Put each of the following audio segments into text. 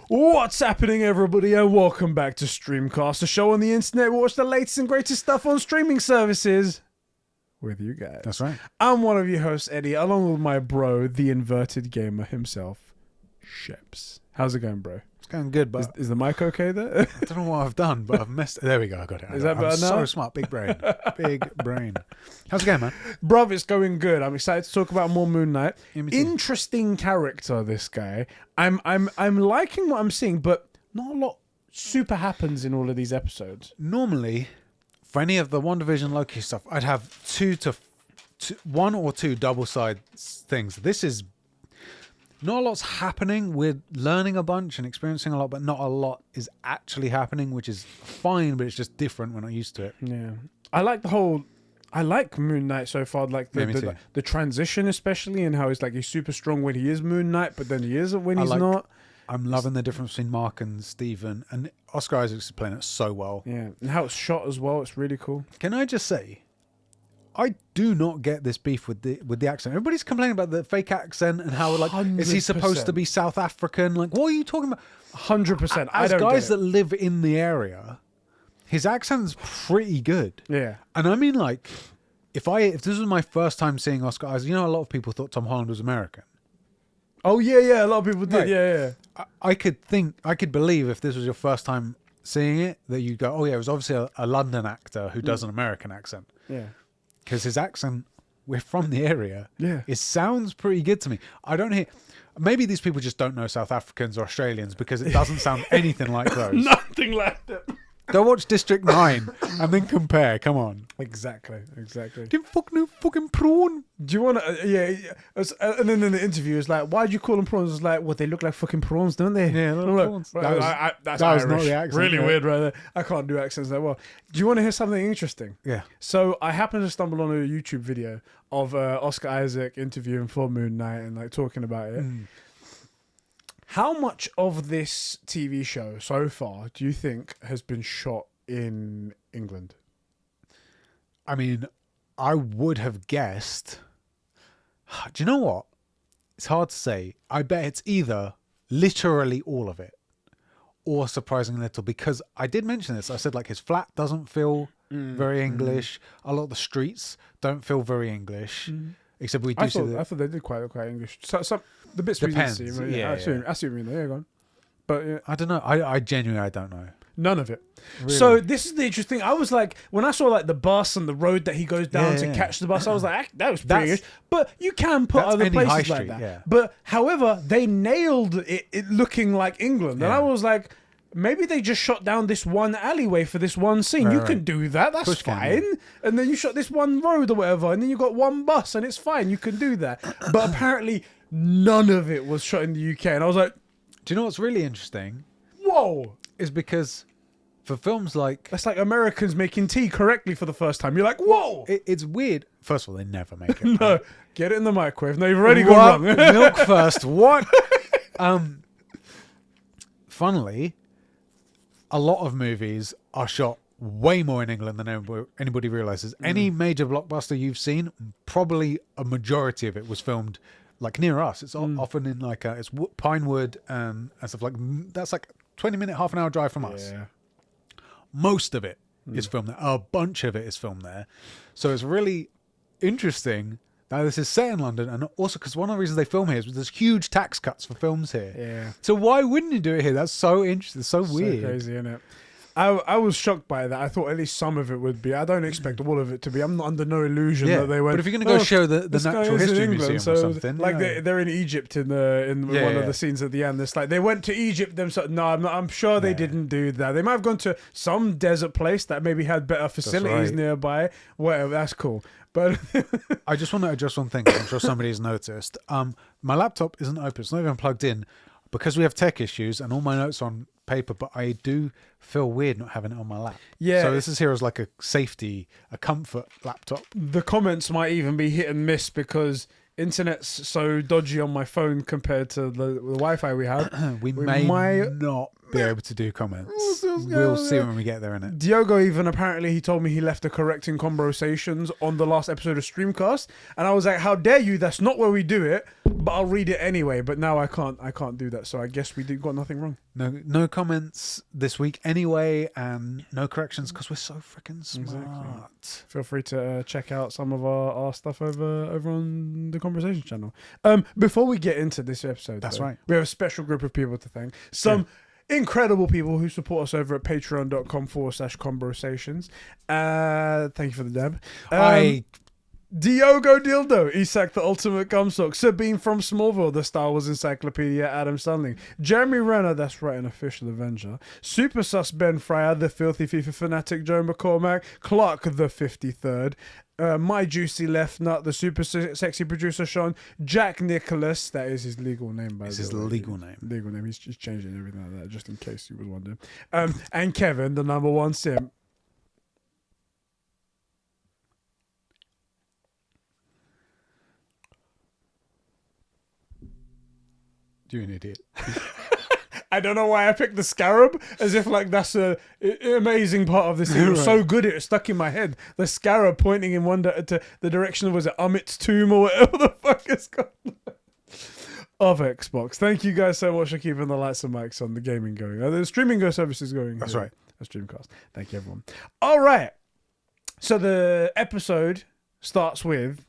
What's happening, everybody, and welcome back to Streamcast, a show on the internet. We watch the latest and greatest stuff on streaming services with you guys. That's right. I'm one of your hosts, Eddie, along with my bro, the inverted gamer himself, Sheps. How's it going, bro? It's going good, but is the mic okay there? I don't know what I've done, but I've messed. There we go. I got it. Is that better now? So smart. Big brain. Big brain. How's it going, man? Bruv, it's going good. I'm excited to talk about more Moon Knight. Yeah, me too. Interesting character, this guy. I'm liking what I'm seeing, but not a lot super happens in all of these episodes. Normally, for any of the WandaVision Loki stuff, I'd have one or two double side things. This is not a lot's happening. We're learning a bunch and experiencing a lot, but not a lot is actually happening, which is fine, but it's just different. We're not used to it. Yeah. I like Moon Knight so far, like the transition especially, and how he's super strong when he is Moon Knight, but then he isn't when he's not. I'm loving the difference between Mark and Stephen, and Oscar Isaac's playing it so well. Yeah, and how it's shot as well, it's really cool. Can I just say, I do not get this beef with the accent. Everybody's complaining about the fake accent and how is he supposed to be South African? Like, what are you talking about? 100%. As guys that live in the area, his accent's pretty good. Yeah. And I mean, like, if this was my first time seeing Oscar Isaac, a lot of people thought Tom Holland was American. Oh yeah, a lot of people did. Right. Yeah. I could believe if this was your first time seeing it that you'd go, oh yeah, it was obviously a London actor who does an American accent. Yeah. Because his accent, we're from the area. Yeah. It sounds pretty good to me. I don't hear. Maybe these people just don't know South Africans or Australians because it doesn't sound anything like those. Nothing like that. Go watch District 9 and then compare. Come on. Exactly. Didn't fucking prawn. Do you want to? And then in the interview, it's like, why do you call them prawns? It's like, well, they look like fucking prawns, don't they? Yeah, prawns. That's Irish. not the accent. Really weird, right there. I can't do accents that well. Do you want to hear something interesting? Yeah. So I happened to stumble on a YouTube video of Oscar Isaac interviewing for Moon Knight and talking about it. How much of this TV show so far do you think has been shot in England? I mean, I would have guessed. Do you know what? It's hard to say. I bet it's either literally all of it or surprisingly little, because I did mention this. I said his flat doesn't feel very English. A lot of the streets don't feel very English. Except we do see that. I thought they did quite English. So the bits Depends. we didn't see. Yeah, I see what you mean. There you go. But yeah. I don't know. I genuinely don't know. None of it. Really? So this is the interesting thing. I was like, when I saw the bus and the road that he goes down to catch the bus, I was like, that was pretty good. But you can put other places like that. Yeah. But however, they nailed it looking like England. Yeah. And I was like, maybe they just shot down this one alleyway for this one scene. You can do that. That's fine. And then you shot this one road or whatever. And then you got one bus and it's fine. You can do that. But apparently none of it was shot in the UK. And I was like, do you know what's really interesting? Whoa. Is because for films like... That's like Americans making tea correctly for the first time. You're like, whoa. It's weird. First of all, they never make it. No. Get it in the microwave. No, you've already gone wrong. Milk first. What? Funnily... A lot of movies are shot way more in England than anybody realizes. Any major blockbuster you've seen, probably a majority of it was filmed near us. It's often in it's Pinewood and stuff that's 20-minute, half an hour drive from us. Yeah. Most of it is filmed there. A bunch of it is filmed there. So it's really interesting. Now, this is set in London, and also because one of the reasons they film here is there's huge tax cuts for films here. Yeah. So why wouldn't you do it here? That's so interesting. It's so weird. So crazy, isn't it? I was shocked by that. I thought at least some of it would be. I don't expect all of it to be. I'm not under no illusion that they went. But if you're going to go show the Natural History Museum or something, they're in Egypt in one of the scenes at the end. It's like they went to Egypt themselves. No, I'm sure they didn't do that. They might have gone to some desert place that maybe had better facilities nearby. Whatever, that's cool. But I just want to address one thing. I'm sure somebody's noticed. My laptop isn't open. It's not even plugged in because we have tech issues and all my notes are on paper, but I do feel weird not having it on my lap. Yeah. So this is here as a safety, a comfort laptop. The comments might even be hit and miss because internet's so dodgy on my phone compared to the Wi-Fi we have. we may not be able to do comments. We'll We'll see when we get there, innit? Diogo even apparently he told me he left the correcting conversations on the last episode of Streamcast, and I was like, "How dare you? That's not where we do it." But I'll read it anyway. But now I can't do that. So I guess we got nothing wrong. No comments this week anyway, and no corrections because we're so freaking smart. Exactly. Feel free to check out some of our stuff over on the Conversation channel. Before we get into this episode, That's though, right. we have a special group of people to thank. Some incredible people who support us over at patreon.com/conversations. Thank you for the dab. Diogo Dildo, Isak the Ultimate Gumsock, Sabine from Smallville, the Star Wars Encyclopedia, Adam Stanley, Jeremy Renner, that's right, an official Avenger, Super Sus Ben Fryer, the Filthy FIFA Fanatic Joe McCormack, Clark the 53rd, My Juicy Left Nut, the Super Sexy Producer Sean, Jack Nicholas, that is his legal name by the way. It's his legal name. Legal name, he's just changing everything like that, just in case you was wondering. And Kevin, the number one simp. You're an idiot. I don't know why I picked the scarab, as if like that's a amazing part of this thing. It was so good it stuck in my head. The scarab pointing in to the direction of, was it Amit's tomb or whatever the fuck it's called? Of Xbox. Thank you guys so much for keeping the lights and mics on, the gaming going. The streaming service is going. That's right. A Streamcast. Thank you, everyone. All right. So the episode starts with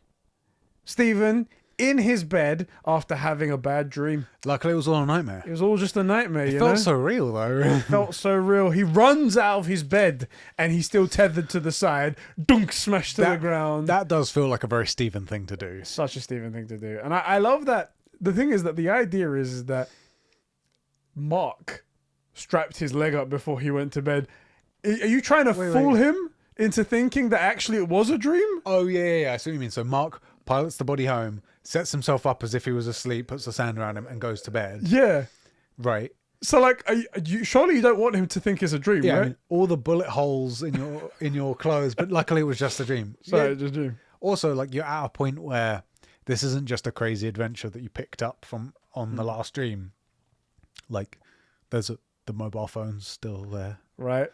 Stephen in his bed after having a bad dream. Luckily, it was all a nightmare. It was all just a nightmare. It felt so real, though. It felt so real. He runs out of his bed and he's still tethered to the side. Dunk, smashed to the ground. That does feel like a very Stephen thing to do. Such a Stephen thing to do. And I love that. The thing is that the idea is that Mark strapped his leg up before he went to bed. Are you trying to fool him into thinking that actually it was a dream? Oh, yeah. I see what you mean. So Mark pilots the body home, sets himself up as if he was asleep, puts the sand around him, and goes to bed. Yeah. Right. So, like, surely you don't want him to think it's a dream, Yeah, right? I mean, all the bullet holes in your clothes, but luckily it was just a dream. So, Yeah. it's a dream. Also, like, you're at a point where this isn't just a crazy adventure that you picked up from on the last dream. Like, the mobile phone's still there. Right.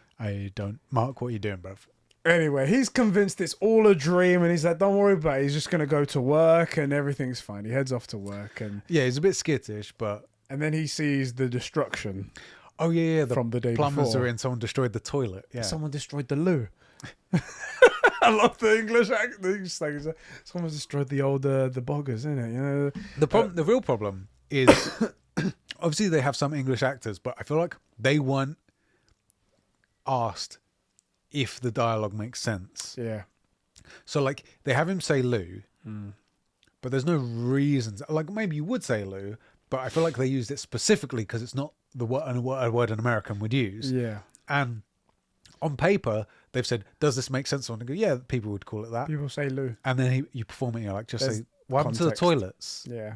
Mark, what are you doing, bruv? Anyway, he's convinced it's all a dream, and he's like, don't worry about it. He's just going to go to work, and everything's fine. He heads off to work. Yeah, he's a bit skittish, but... And then he sees the destruction. Oh, yeah. From the day plumbers before. are in. Someone destroyed the toilet. Yeah. Someone destroyed the loo. I love the English accent. Someone's destroyed the old the boggers, isn't it? You know. The real problem is obviously they have some English actors, but I feel like they weren't asked if the dialogue makes sense. Yeah. So like they have him say Lou, but there's no reasons. Like maybe you would say Lou, but I feel like they used it specifically because it's not the word an American would use. Yeah. And on paper, they've said, does this make sense? And I go, yeah, people would call it that. People say loo. And then you perform it and you're like, just There's say, what happened to the context. toilets? Yeah.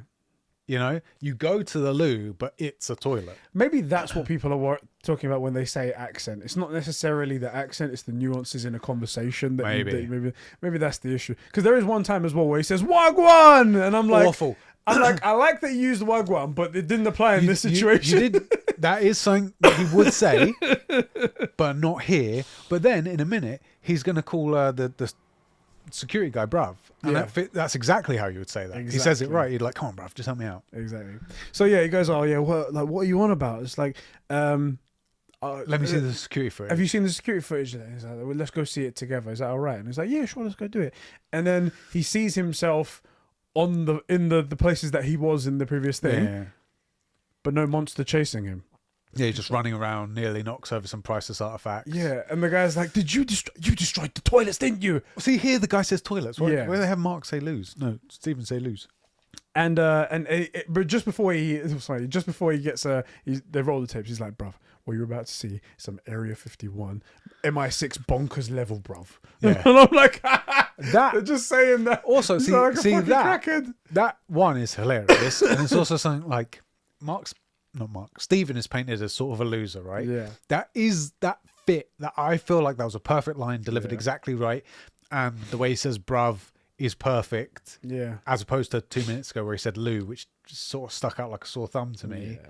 You know, you go to the loo, but it's a toilet. Maybe that's what people are talking about when they say accent. It's not necessarily the accent; it's the nuances in a conversation. That maybe that's the issue. Because there is one time as well where he says "wagwan," and I'm like, awful. I'm like, I like that you used wagwan, but it didn't apply in this situation. You did. That is something that he would say, but not here. But then in a minute, he's going to call the security guy bruv. And that's exactly how you would say that. Exactly. He says it right. You'd like, come on, bruv, just help me out. Exactly. So yeah, he goes, oh yeah, what are you on about? It's like, let me see the security footage. Have you seen the security footage? He's like, well, let's go see it together. Is that all right? And he's like, yeah, sure, let's go do it. And then he sees himself in the places that he was in the previous thing, but no monster chasing him. Yeah, he's just running around, nearly knocks over some priceless artifacts. Yeah, and the guy's like, "Did you destroyed the toilets, didn't you?" See, here the guy says toilets. Why Yeah. do they have Mark say lose? No, Stephen say lose. But just before he gets they roll the tapes. He's like, "Bruv, what you're about to see is some Area 51, MI6 bonkers level, bruv." Yeah. And I'm like, That they're just saying that. also He's see like a see fucking that crackhead. that one is hilarious, and it's also something like Stephen is painted as sort of a loser, right? Yeah. That fit that I feel like that was a perfect line delivered exactly right, and the way he says bruv is perfect. Yeah. As opposed to 2 minutes ago where he said Lou, which just sort of stuck out like a sore thumb to me. Yeah.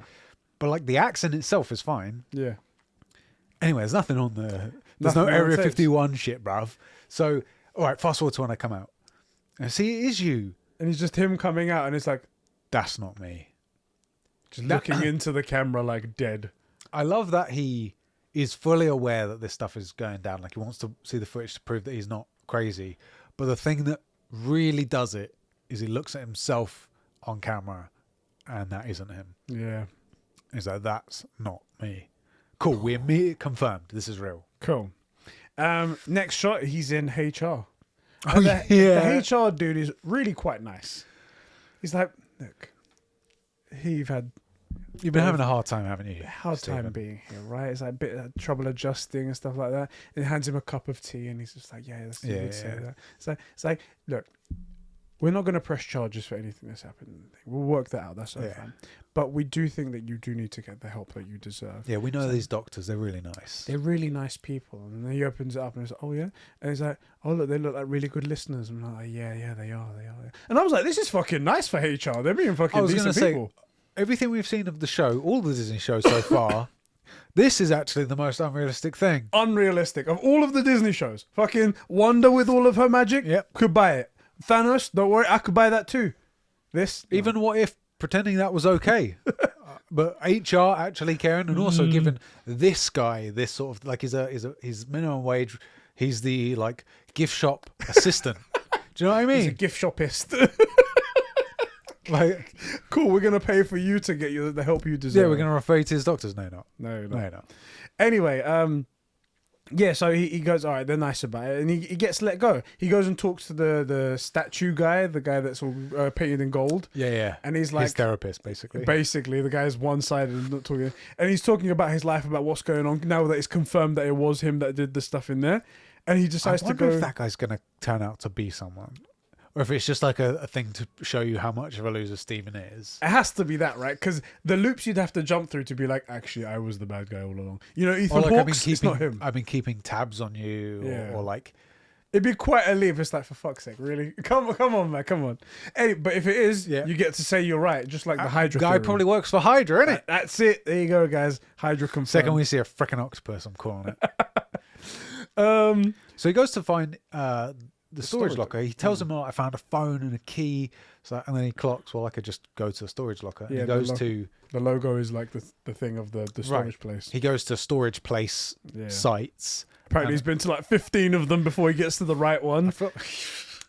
But like the accent itself is fine. Yeah. Anyway, there's nothing on the. There's Nothing no on Area tapes. 51 shit, bruv. So, all right, fast forward to when I come out. And see, it is you. And it's just him coming out, and it's like That's not me. just looking into the camera like dead. I love that he is fully aware that this stuff is going down. Like he wants to see the footage to prove that he's not crazy. But the thing that really does it is he looks at himself on camera, and that isn't him. Yeah. He's like, that's not me. Cool, we're me confirmed. This is real. Cool. Next shot, he's in HR. Oh, The yeah. HR dude is really quite nice. He's like, look, you've had You've been having a hard time, haven't you? a hard time Stephen? being here, right? It's like a bit of trouble adjusting and stuff like that. And he hands him a cup of tea, and he's just like, yeah, that's Yeah, you would say yeah. that. It's like, look, we're not going to press charges for anything that's happened. We'll work that out. That's all Yeah. fine. But we do think that you do need to get the help that you deserve. Yeah, we know these doctors. They're really nice. They're really nice people. And then he opens it up and he's like, oh, yeah? And he's like, oh, look, they look like really good listeners. And I'm like, yeah, they are. And I was like, this is fucking nice for HR. They're being fucking I was decent going to say, people. everything we've seen of the show, all the Disney shows so far, this is actually the most unrealistic thing. Unrealistic. Of all of the Disney shows, fucking Wanda with all of her magic, Yep. could buy it. Thanos, don't worry, I could buy that too. This, no. Even What If, pretending that was okay. But HR actually caring, and also giving this guy this sort of like his minimum wage. He's the like gift shop assistant. Do you know what I He's a mean? gift shopist. Like, Cool, we're going to pay for you to get you the help you deserve. yeah, we're going to refer you to his doctors. No, not. No. No. Anyway, yeah, so he goes, all right, they're nice about it. And he gets let go. He goes and talks to the statue guy, the guy that's all painted in gold. Yeah. And he's like, his therapist, basically. basically, the guy's one-sided and not talking. And he's talking about his life, about what's going on now that it's confirmed that it was him that did the stuff in there. And he I decides to wonder go. if that guy's going to turn out to be someone. Or if it's just like a thing to show you how much of a loser Steven is. It has to be that, right? Because the loops you'd have to jump through to be like, actually, I was the bad guy all along. You know, Ethan Or like, Hawke's, it's not him. I've been keeping tabs on you. Yeah. Or like, It'd be quite a leap. It's like, for fuck's sake, really? Come on, man, come on. Any, but if it is, Yeah. you get to say you're right, just like the Hydra guy theory. probably works for Hydra, innit? That's it. There you go, guys. Hydra confirmed. Second we see a freaking octopus, I'm calling it. So he goes to find the storage locker. He tells him, I found a phone and a key. So, and then he clocks, well, I could just go to the storage locker. And Yeah, he goes to... the logo is like the thing of the storage place. He goes to storage place Yeah. sites. Apparently, he's been to like 15 of them before he gets to the right one.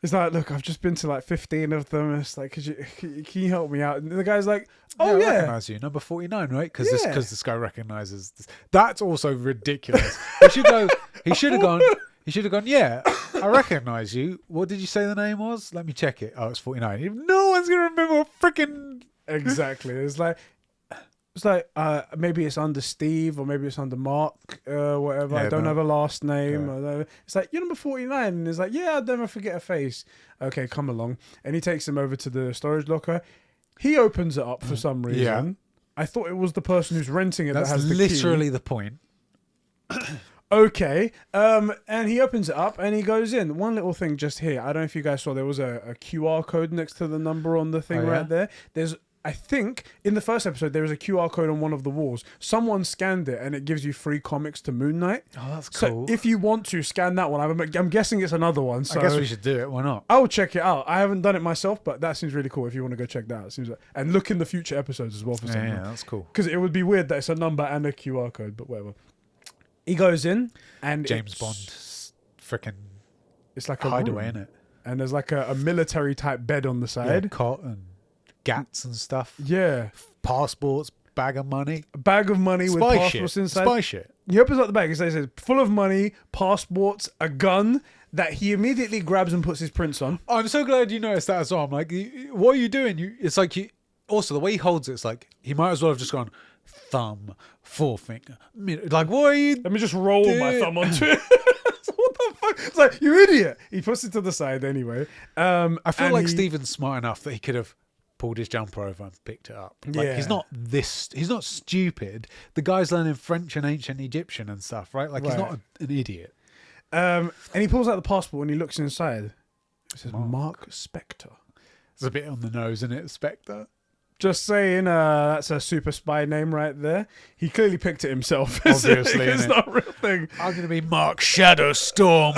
It's like, look, I've just been to like 15 of them. It's like, can you help me out? And the guy's like, oh I yeah. recognize you, number 49, right? Because Yeah. this guy recognizes this. That's also ridiculous. He should go. He should have gone. He should have gone. Yeah, I recognize you. What did you say the name was? Let me check it. Oh, it's 49. No one's gonna remember what freaking. Exactly. It's like maybe it's under Steve or maybe it's under Mark, whatever. Yeah, I don't no. have a last name. Yeah. I don't- It's like, you're number 49. And it's like, yeah, I'll never forget a face. Okay, come along. And he takes him over to the storage locker. He opens it up for some reason. Yeah. I thought it was the person who's renting it That's that has the literally key. the point. Okay. And he opens it up and he goes in. One little thing just here. I don't know if you guys saw there was a QR code next to the number on the thing Oh, yeah? right there. I think in the first episode there was a QR code on one of the walls. Someone scanned it and it gives you free comics to Moon Knight. Oh, that's So cool. if you want to scan that one, I'm guessing it's another one. So I guess we should do it. Why not? I'll check it out. I haven't done it myself, but that seems really cool. If you want to go check that out, it seems like, and look in the future episodes as well for something. Yeah, that's cool. Because it would be weird that it's a number and a QR code, but whatever. He goes in and James it's- Bond, freaking It's like a hideaway room. in it. And there's like a military type bed on the Yeah, side. cot and gats and stuff. Yeah. Passports, bag of money. A bag of money with Spy passports shit. inside. Spy shit. He opens up the bag. It says full of money, passports, a gun that he immediately grabs and puts his prints on. I'm so glad you noticed that as well. I'm like, what are you doing? It's like also the way he holds it's like he might as well have just gone thumb, forefinger, middle. Like, what are you? Let me just roll my Dude. thumb onto it. What the fuck? It's like, you idiot. He puts it to the side anyway. I feel and like he- Steven's smart enough that he could have pulled his jumper over and picked it up. Like, Yeah. he's not stupid. The guy's learning French and ancient Egyptian and stuff, right? Like, he's Right. not an idiot. And he pulls out the passport and he looks inside. It says Mark. Mark Spector. It's a bit on the nose, isn't it, Spectre? Just saying, that's a super spy name right there. He clearly picked it himself. Obviously, it's innit? not a real thing. I'm going to be Mark Shadowstorm.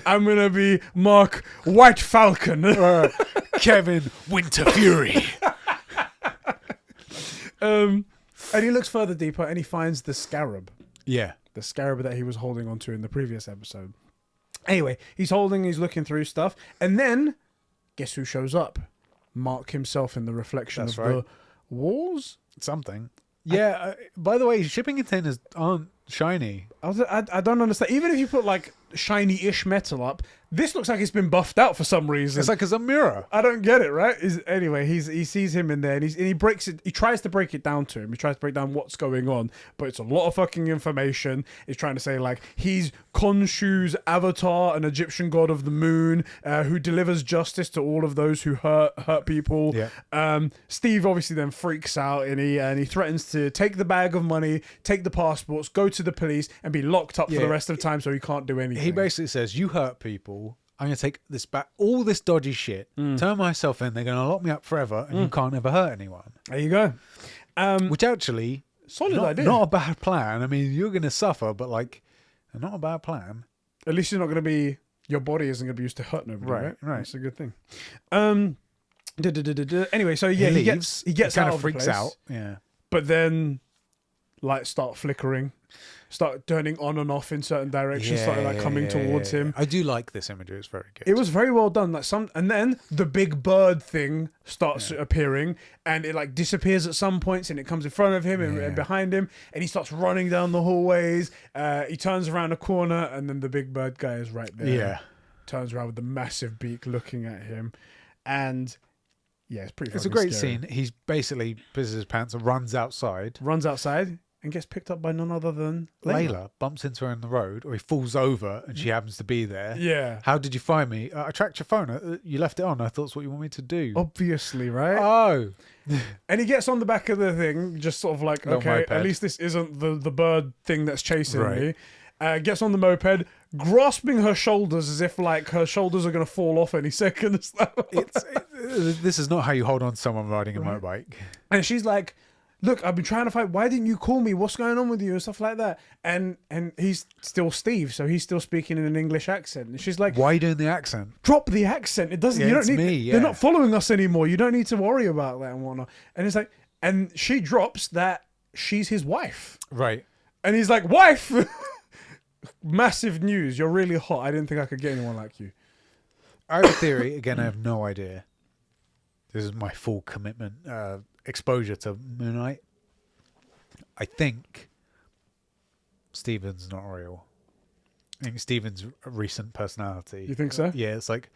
I'm gonna be Mark White Falcon. Kevin Winter Fury. And he looks further deeper and he finds the scarab. Yeah. The scarab that he was holding onto in the previous episode. Anyway, he's looking through stuff, and then guess who shows up? Mark himself in the reflection That's of right. the walls. Something. Yeah. By the way, shipping containers aren't shiny. I don't understand. Even if you put like shiny-ish metal up, this looks like it's been buffed out for some reason. It's like it's a mirror. I don't get it, right? Anyway, he sees him in there and he breaks it. He tries to break it down to him. He tries to break down what's going on, but it's a lot of fucking information. He's trying to say like he's Khonshu's avatar, an Egyptian god of the moon, who delivers justice to all of those who hurt people. Yeah. Steve obviously then freaks out and he threatens to take the bag of money, take the passports, go to the police, and be locked up for the rest of the time so he can't do anything. He basically says, "You hurt people. I'm going to take this back, all this dodgy shit, turn myself in. They're going to lock me up forever, and you can't ever hurt anyone." There you go. Which actually, Solid idea. Not a bad plan. I mean, you're going to suffer, but like, not a bad plan. At least you're not going to be. Your body isn't going to be used to hurt nobody, right? Right. That's a good thing. Anyway, so yeah, he gets kind out of freaks the place, out. Yeah. but then lights start flickering, start turning on and off in certain directions, started like coming towards him. I do like this imagery. It's very good. It was very well done. And then the big bird thing starts appearing, and it like disappears at some points, and it comes in front of him and behind him, and he starts running down the hallways. He turns around a corner, and then the big bird guy is right there. Yeah. Turns around with the massive beak, looking at him, and yeah, it's pretty. It's a great scene. He's basically pisses his pants and runs outside. And gets picked up by none other than Layla bumps into her in the road, or he falls over and she happens to be there. Yeah. How did you find me? I tracked your phone. You left it on. I thought it's what you want me to do. Obviously, right? Oh. And he gets on the back of the thing, just sort of like, Little okay, moped. at least this isn't the bird thing that's chasing Right. me. Gets on the moped, grasping her shoulders as if like her shoulders are going to fall off any second. This is not how you hold on to someone riding a motorbike. And she's like, look, I've been trying to fight. Why didn't you call me? What's going on with you? And stuff like that. And he's still Steve, so he's still speaking in an English accent. And she's like, why are you doing the accent? drop the accent. It doesn't. Yeah, you don't it's need. me, They're yeah. not following us anymore. You don't need to worry about that and whatnot. And it's like, and she drops that she's his wife. Right. And he's like, wife. Massive news. You're really hot. I didn't think I could get anyone like you. I have a theory. Again, I have no idea. This is my full commitment, exposure to Moon Knight. I think Steven's not real. I think Steven's a recent personality. You think so? Yeah, it's like,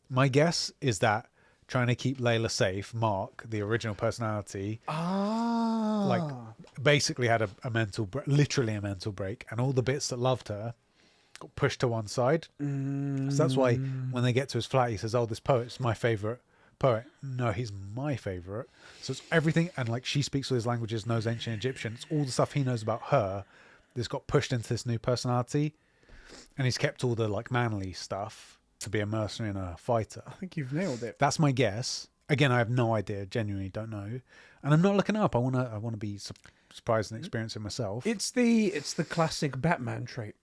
my guess is that trying to keep Layla safe, Mark, the original personality, like basically had a mental, literally a mental break, and all the bits that loved her got pushed to one side. So that's why when they get to his flat, he says, "Oh, this poet's my favorite poet." No, he's my favorite. So it's everything, and like she speaks all his languages, knows ancient Egyptian. It's all the stuff he knows about her that's got pushed into this new personality, and he's kept all the like manly stuff to be a mercenary and a fighter. I think you've nailed it. That's my guess. Again, I have no idea. Genuinely don't know, and I'm not looking up. I want to be surprised and experience it myself. It's the classic Batman trait.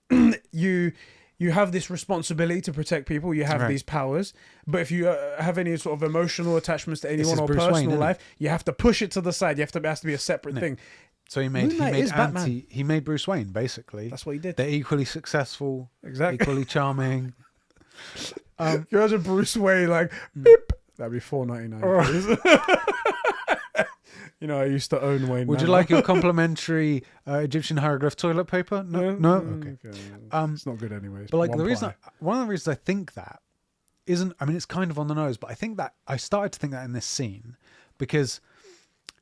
You have this responsibility to protect people. You have these powers, but if you have any sort of emotional attachments to anyone or Bruce Wayne, personal isn't life, you have to push it to the side. It has to be a separate thing. So he Moon Knight is Batman. he made Bruce Wayne basically. That's what he did. They're equally successful, Exactly. equally charming. Can you imagine Bruce Wayne like beep? That'd be $4.99. You know, I used to own Wayne. Would you like your complimentary Egyptian hieroglyph toilet paper? No. Okay. It's not good anyways. But like One the reason, ply. one of the reasons I think that isn't. I mean, it's kind of on the nose, but I think that I started to think that in this scene because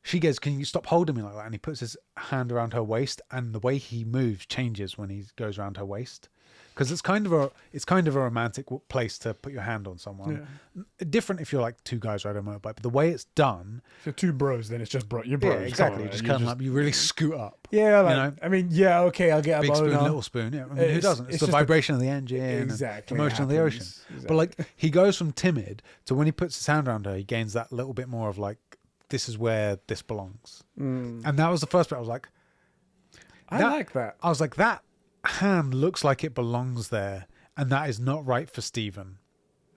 she goes, "Can you stop holding me like that?" And he puts his hand around her waist, and the way he moves changes when he goes around her waist. Because it's kind of a romantic place to put your hand on someone. Yeah. Different if you're like two guys riding a motorbike, but the way it's done. If you're two bros, then it's just you're bros. Yeah, exactly. Just kind of like you really scoot up. Yeah, like, you know? I mean, yeah, okay, I'll get a big spoon, boner. little spoon. Yeah, I mean, who doesn't? It's the just vibration of the engine, exactly, and the motion of the ocean. Exactly. But like he goes from timid to when he puts his hand around her, he gains that little bit more of like this is where this belongs. Mm. And that was the first bit. I was like, I like that. I was like, that hand looks like it belongs there, and that is not right for Stephen.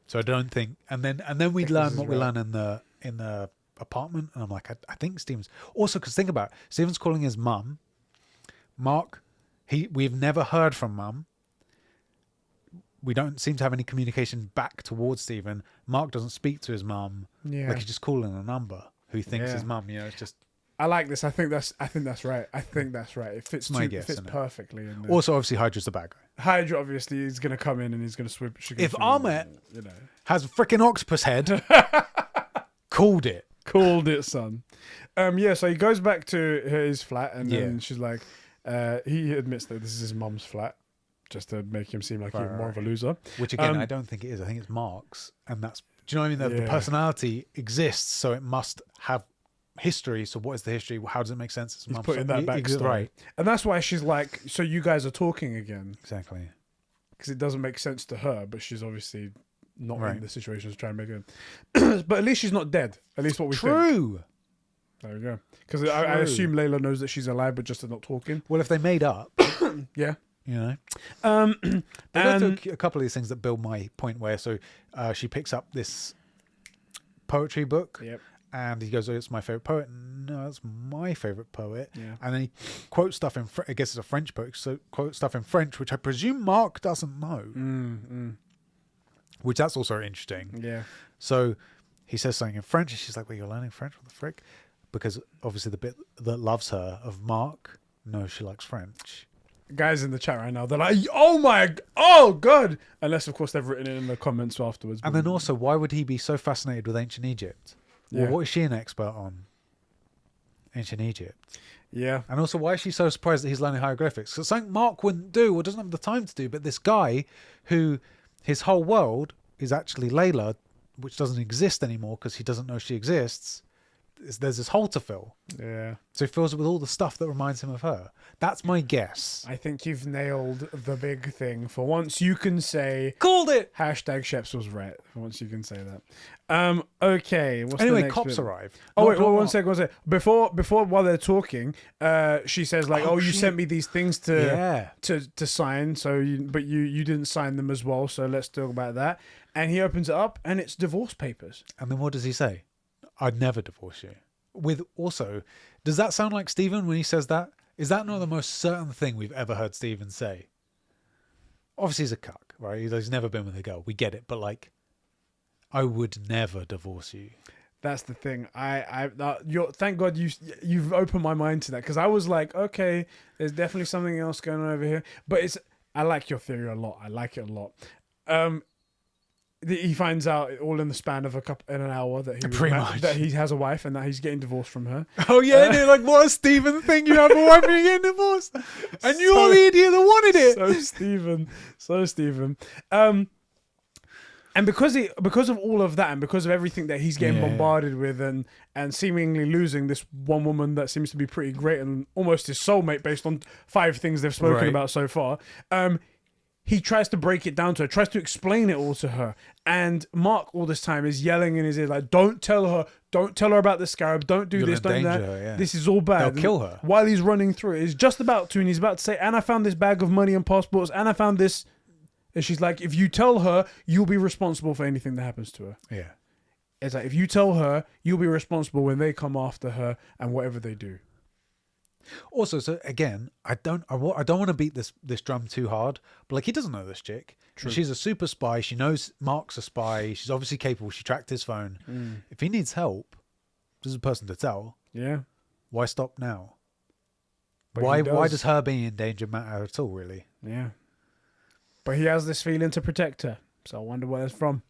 So I don't think. And then we learn what we learn in the apartment, and I'm like, I think Stephen's also, because think about it, Stephen's calling his mum. Mark, we've never heard from mum. We don't seem to have any communication back towards Stephen. Mark doesn't speak to his mum. Yeah. Like he's just calling a number who thinks his mum. You know, it's just. I like this. I think that's right. It fits my guess, fits perfectly. In there. Also, obviously, Hydra's the bad guy. Hydra obviously is going to come in and he's going to swoop. If Ahmet has a freaking octopus head, called it, son. Yeah. So he goes back to his flat, and then she's like, he admits that this is his mum's flat, just to make him seem like he's more of a loser. Which again, I don't think it is. I think it's Mark's, and that's. Do you know what I mean? The personality exists, so it must have history. So what is the history? How does it make sense? He's putting that backstory, right? And that's why she's like, so you guys are talking again, Exactly. because it doesn't make sense to her, but she's obviously not in the situation to try and make it. But at least she's not dead. At least what we think. True. There we go. Because I assume Layla knows that she's alive, but just not talking. Well, if they made up, Yeah. you know. And They go through a couple of these things that build my point. Where she picks up this poetry book. Yep. And he goes, "Oh, it's my favorite poet." No, it's my favorite poet. Yeah. And then he quotes stuff in. I guess it's a French book, so quotes stuff in French, which I presume Mark doesn't know. Which that's also interesting. Yeah. So he says something in French, and she's like, "Well, you're learning French? What the frick?" Because obviously the bit that loves her of Mark knows she likes French. Guys in the chat right now, they're like, oh god. Unless of course they've written it in the comments afterwards. And then also, why would he be so fascinated with ancient Egypt? Well, what is she an expert on? Ancient Egypt. Yeah. And also, why is she so surprised that he's learning hieroglyphics? Because something Mark wouldn't do or doesn't have the time to do, but this guy who his whole world is actually Layla, which doesn't exist anymore because he doesn't know she exists. There's this hole to fill. Yeah. So he fills it with all the stuff that reminds him of her. That's my guess. I think you've nailed the big thing. For once you can say Called it! #Sheps was right. For once you can say that. Okay. What's Anyway, the next cops bit? arrive. Oh wait, one sec. Before while they're talking, she says like, "Oh, you sent me these things to sign, so you didn't sign them as well. So let's talk about that." And he opens it up, and it's divorce papers. And then what does he say? "I'd never divorce you." With also, does that sound like Stephen when he says that? Is that not the most certain thing we've ever heard Stephen say? Obviously, he's a cuck, right? He's never been with a girl. We get it, but like, I would never divorce you. That's the thing. Thank God you've opened my mind to that, because I was like, okay, there's definitely something else going on over here. But I like your theory a lot. I like it a lot. He finds out all in the span of an hour that he has a wife and that he's getting divorced from her. Oh yeah, they're like, what a Stephen thing! You have a wife and you're getting divorced, and you're the idiot that wanted it. So Stephen. And because of all of that, and because of everything that he's getting bombarded with, and seemingly losing this one woman that seems to be pretty great and almost his soulmate based on 5 things they've spoken about so far, he tries to break it down to her, tries to explain it all to her. And Mark all this time is yelling in his ear like, don't tell her about the scarab, don't do this, don't do that. This is all bad. They'll kill her. While he's running through it, he's just about to, and he's about to say, and I found this bag of money and passports, and I found this. And she's like, if you tell her, you'll be responsible for anything that happens to her. Yeah. It's like, if you tell her, you'll be responsible when they come after her and whatever they do. Also, so again, I don't want to beat this drum too hard, but like, he doesn't know this chick. True. She's a super spy. She knows Mark's a spy. She's obviously capable. She tracked his phone. If he needs help, there's a person to tell. Yeah. Why stop now? But why does her being in danger matter at all, really? Yeah. But he has this feeling to protect her. So I wonder where that's from.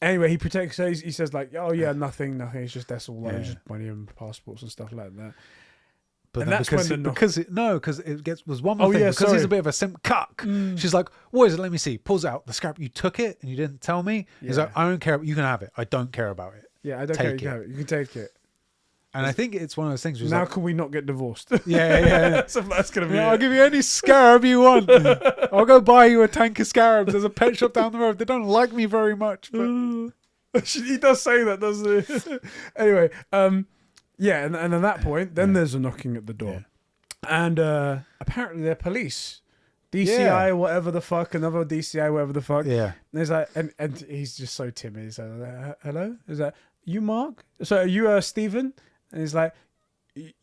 Anyway, he protects her. He says like, oh yeah, nothing. It's just, that's all. Like, just money and passports and stuff like that. But and then that's because it gets was one more thing. Because he's a bit of a simp cuck. She's like, what is it? Let me see. Pulls out the scrap. You took it and you didn't tell me. He's like, I don't care. You can have it. I don't care about it. Yeah, I don't care. You can have it. You can take it. And I think it's one of those things. Now can we not get divorced? Yeah. So that's gonna be. I'll give you any scarab you want. I'll go buy you a tank of scarabs. There's a pet shop down the road. They don't like me very much. But... He does say that, doesn't he? Anyway, Yeah, and at that point, then there's a knocking at the door. Yeah. And apparently they're police. DCI, Yeah. whatever the fuck, another DCI, whatever the fuck. Yeah. And he's like, and he's just so timid. He's like, hello? Is that you, Mark? So are you Stephen? And he's like,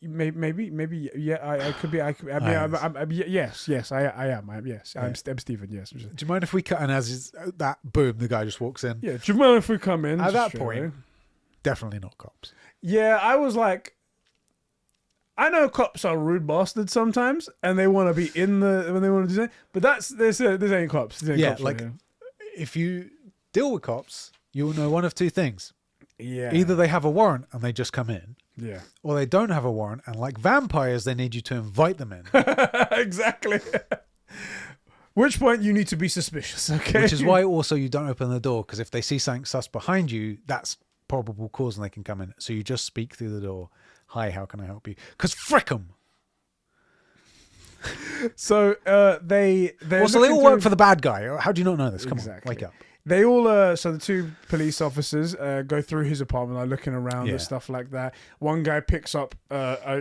maybe, yeah, I could be. I mean, yes, I am. I'm Stephen. Yes. Do you mind if we cut? And that boom, the guy just walks in. Yeah. Do you mind if we come in? At that point, definitely not cops. Yeah, I was like, I know cops are rude bastards sometimes, and they want to be in when they want to do something. But this ain't cops. This ain't cops like right if you deal with cops, you will know one of two things. Yeah. Either they have a warrant and they just come in. Yeah. Or they don't have a warrant, and like vampires, they need you to invite them in. Exactly. Which point you need to be suspicious, okay? Which is why also you don't open the door, because if they see something sus behind you, that's probable cause and they can come in. So you just speak through the door. Hi, how can I help you? Because frick them. So they all work for the bad guy. How do you not know this? Come on, wake up. They all so the two police officers go through his apartment, like looking around and stuff like that. One guy picks up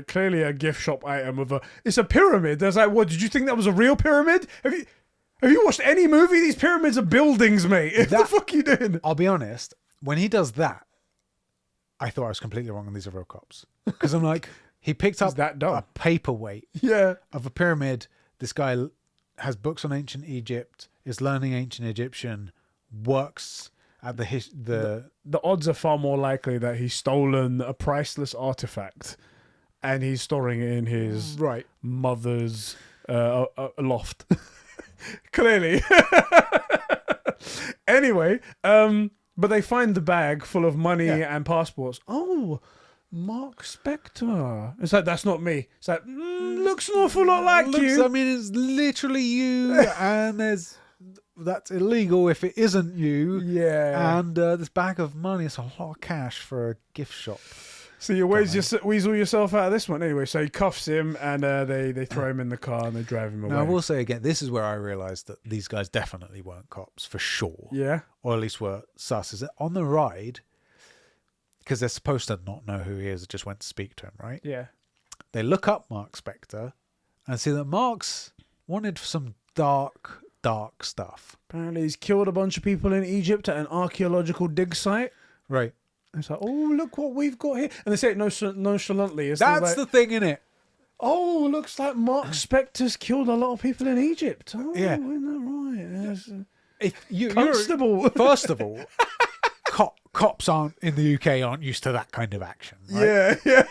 clearly a gift shop item of it's a pyramid. There's like, what, did you think that was a real pyramid? Have you watched any movie? These pyramids are buildings, mate. What the fuck are you doing? I'll be honest, when he does that, I thought I was completely wrong and these are real cops. Because I'm like, he picked up a paperweight of a pyramid. This guy has books on ancient Egypt, is learning ancient Egyptian, works at the odds are far more likely that he's stolen a priceless artifact and he's storing it in his mother's loft. Clearly. Anyway, but they find the bag full of money and passports. Oh, Mark Spector. It's like, that's not me. It's like, looks an awful lot like you. I mean, it's literally you, and that's illegal if it isn't you. Yeah. And this bag of money is a lot of cash for a gift shop. So you weasel yourself out of this one anyway. So he cuffs him, and they throw him in the car and they drive him away. Now, I will say again, this is where I realised that these guys definitely weren't cops, for sure. Yeah. Or at least were sus. Is that on the ride, because they're supposed to not know who he is, just went to speak to him, right? Yeah. They look up Mark Spector and see that Mark's wanted for some dark stuff. Apparently he's killed a bunch of people in Egypt at an archaeological dig site. Right. It's like, oh, look what we've got here. And they say it nonchalantly. That's the thing, innit? Oh, looks like Mark Spector's killed a lot of people in Egypt. Oh, yeah. Isn't that right? If you're Constable. First of all, cops in the UK aren't used to that kind of action. Right? Yeah.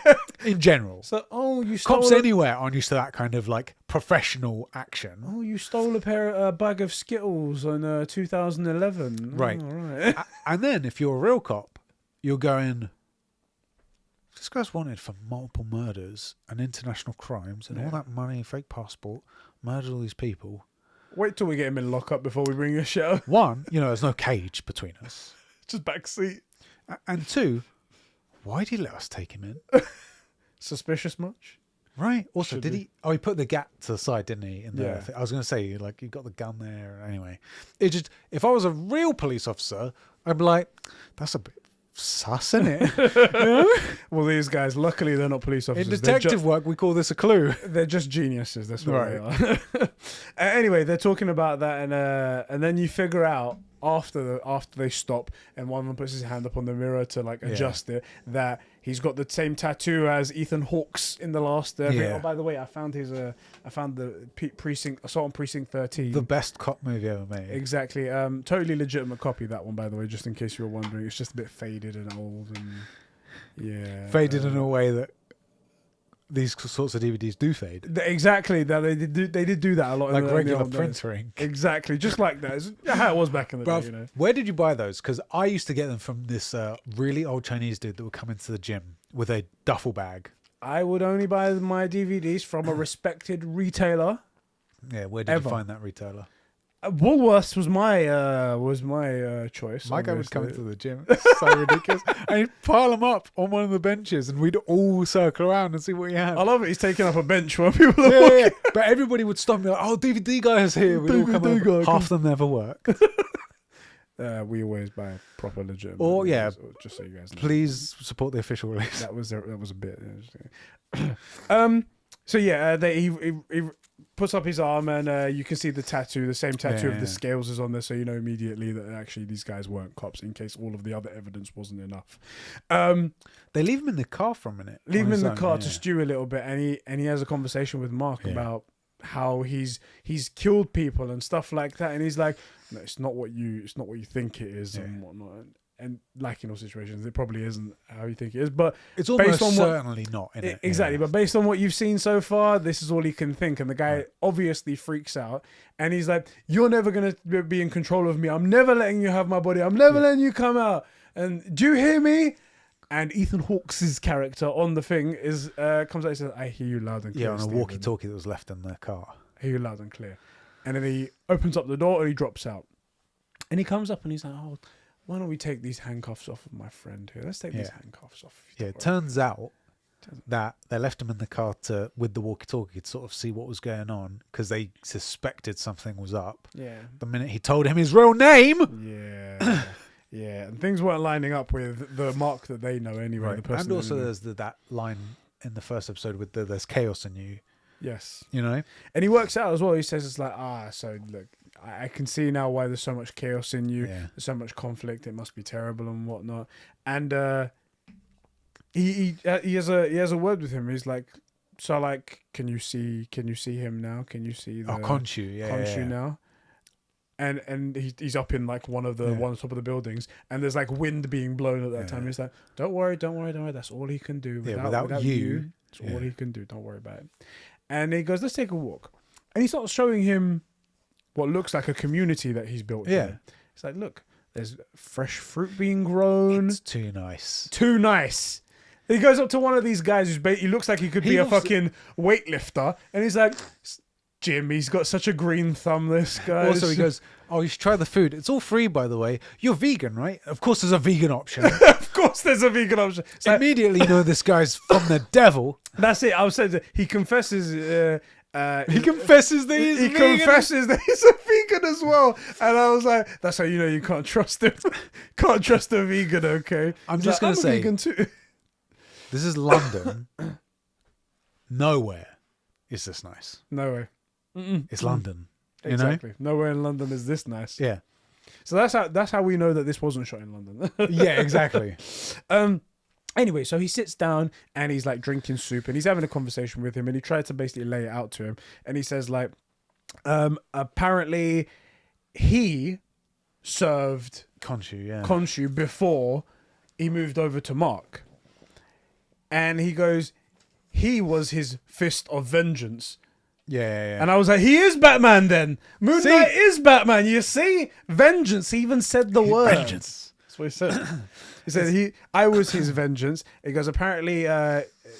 In general. So, you stole cops anywhere aren't used to that kind of like professional action. Oh, you stole a bag of Skittles in 2011. Right. Oh, right. And then if you're a real cop, you're going, this guy's wanted for multiple murders and international crimes and all that money, fake passport, murdered all these people. Wait till we get him in lockup before we bring your show. One, there's no cage between us. Just back seat. And two, why did he let us take him in? Suspicious much? Right. Also, did he? Oh, he put the gat to the side, didn't he? Yeah. I was going to say, like, you got the gun there. Anyway, it just, if I was a real police officer, I'd be like, that's a bit sus, isn't it? Well, these guys, luckily they're not police officers. In detective work, we call this a clue. They're just geniuses. That's what they are. Anyway, they're talking about that, and then you figure out after they stop, and one of them puts his hand up on the mirror to like adjust it, that he's got the same tattoo as Ethan Hawke's in the last. Oh, by the way, I found the precinct assault on Precinct 13, the best cop movie ever made. Exactly, totally legitimate copy, that one, by the way, just in case you were wondering. It's just a bit faded and old, and faded in a way that these sorts of DVDs do fade. Exactly. That they did do that a lot. Like in regular the printer ink. Exactly. Just like that. It's how it was back in the day, Where did you buy those? Because I used to get them from this really old Chinese dude that would come into the gym with a duffel bag. I would only buy my DVDs from a respected retailer. Yeah, where did you find that retailer? Woolworths was my choice. My guy would come into the gym. It's so ridiculous. And he'd pile them up on one of the benches, and we'd all circle around and see what he had. I love it. He's taking up a bench when people are walking. Yeah. But everybody would stop and be like, "Oh, DVD guy is here." We'd all come over. Half of them never worked. We always buy proper legitimate. Or, yeah, movies, just so you guys know. Please support the official release. That was a bit. So yeah, he puts up his arm and you can see the tattoo, the same tattoo of the scales is on there, so you know immediately that actually these guys weren't cops. In case all of the other evidence wasn't enough, they leave him in the car for a minute. Leave him in the car to stew a little bit, and he has a conversation with Mark about how he's killed people and stuff like that, and he's like, no, it's not what you think it is and whatnot. And like in all situations, it probably isn't how you think it is, but it's almost certainly not in it. Exactly, but based on what you've seen so far, this is all he can think. And the guy obviously freaks out, and he's like, "You're never gonna be in control of me. I'm never letting you have my body. I'm never letting you come out. And do you hear me?" And Ethan Hawke's character on the thing is comes out and says, "I hear you loud and clear." Yeah, on a walkie-talkie that was left in the car. I hear you loud and clear. And then he opens up the door and he drops out. And he comes up and he's like, "Oh, why don't we take these handcuffs off of my friend here? Let's take these handcuffs off." Yeah, it turns out that they left him in the car with the walkie-talkie to sort of see what was going on because they suspected something was up. Yeah. The minute he told him his real name. Yeah. Yeah, and things weren't lining up with the Mark that they know anyway. Right. The person and also there's that line in the first episode with there's chaos in you. Yes. You know? And he works out as well. He says it's like, so look, I can see now why there's so much chaos in you. Yeah. There's so much conflict. It must be terrible and whatnot. And he has a word with him. He's like, so like, can you see him now? Can you see the Khonshu now? And he's up in like one on top of the buildings, and there's like wind being blown at that time. He's like, don't worry. That's all he can do. Without you, it's all he can do. Don't worry about it. And he goes, let's take a walk. And he starts showing him what looks like a community that he's built. Yeah. It's like, look, there's fresh fruit being grown. It's too nice. Too nice. He goes up to one of these guys he looks like he could be a fucking weightlifter, and he's like, Jim, he's got such a green thumb, this guy. Also, he goes, oh, you should try the food. It's all free, by the way. You're vegan, right? Of course there's a vegan option. Of course there's a vegan option. It's like, immediately know this guy's from the devil. That's it. I was saying that he confesses... he confesses that he's vegan. Confesses that he's a vegan as well. And I was like, that's how you know you can't trust him. Can't trust a vegan, okay? I'm just going to say... vegan too. This is London. Nowhere is this nice. No way. It's London. Exactly. Nowhere in London is this nice. Yeah. So that's how we know that this wasn't shot in London. Yeah, exactly. Anyway, so he sits down and he's like drinking soup and he's having a conversation with him, and he tried to basically lay it out to him, and he says like, apparently he served Khonshu before he moved over to Mark, and he goes, he was his fist of vengeance. Yeah. And I was like, he is Batman then. Moon Knight is Batman. You see? Vengeance. He even said the word. Vengeance. That's what he said. He said I was his vengeance. He goes, apparently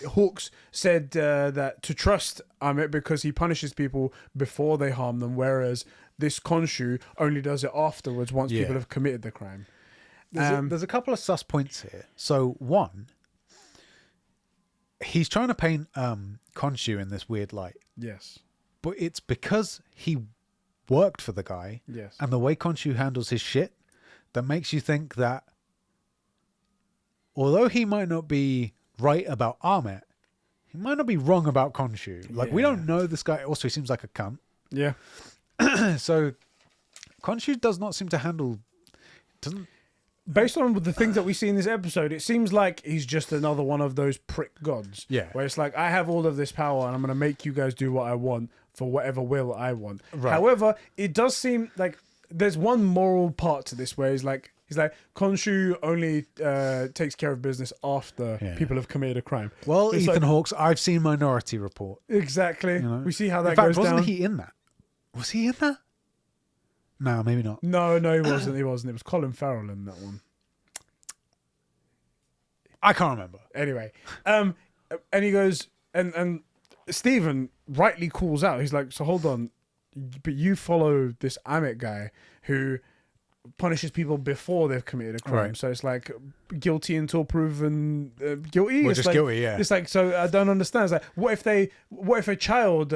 Hawks said that to trust Amit because he punishes people before they harm them, whereas this Khonshu only does it afterwards once people have committed the crime. There's a couple of sus points here. So one, he's trying to paint Khonshu in this weird light. Yes. But it's because he worked for the guy. Yes. And the way Khonshu handles his shit that makes you think that although he might not be right about Ahmet, he might not be wrong about Khonshu. Like, we don't know this guy. Also, he seems like a cunt. Yeah. So Khonshu does not seem to handle... Based on the things that we see in this episode, it seems like he's just another one of those prick gods. Yeah. Where it's like, I have all of this power and I'm going to make you guys do what I want for whatever will I want. Right. However, it does seem like there's one moral part to this where he's like, Khonshu only takes care of business after people have committed a crime. Well, it's Ethan Hawke's, I've seen Minority Report. Exactly. You know? We see how that in fact, goes down. Wasn't he in that? Was he in that? No, maybe not. No, he wasn't. He wasn't. It was Colin Farrell in that one. I can't remember. Anyway, and he goes, and Stephen rightly calls out. He's like, so hold on, but you follow this Amit guy who punishes people before they've committed a crime. Right. So it's like guilty until proven guilty. Well, it's just like, guilty, yeah. It's like, so I don't understand. It's like, what if a child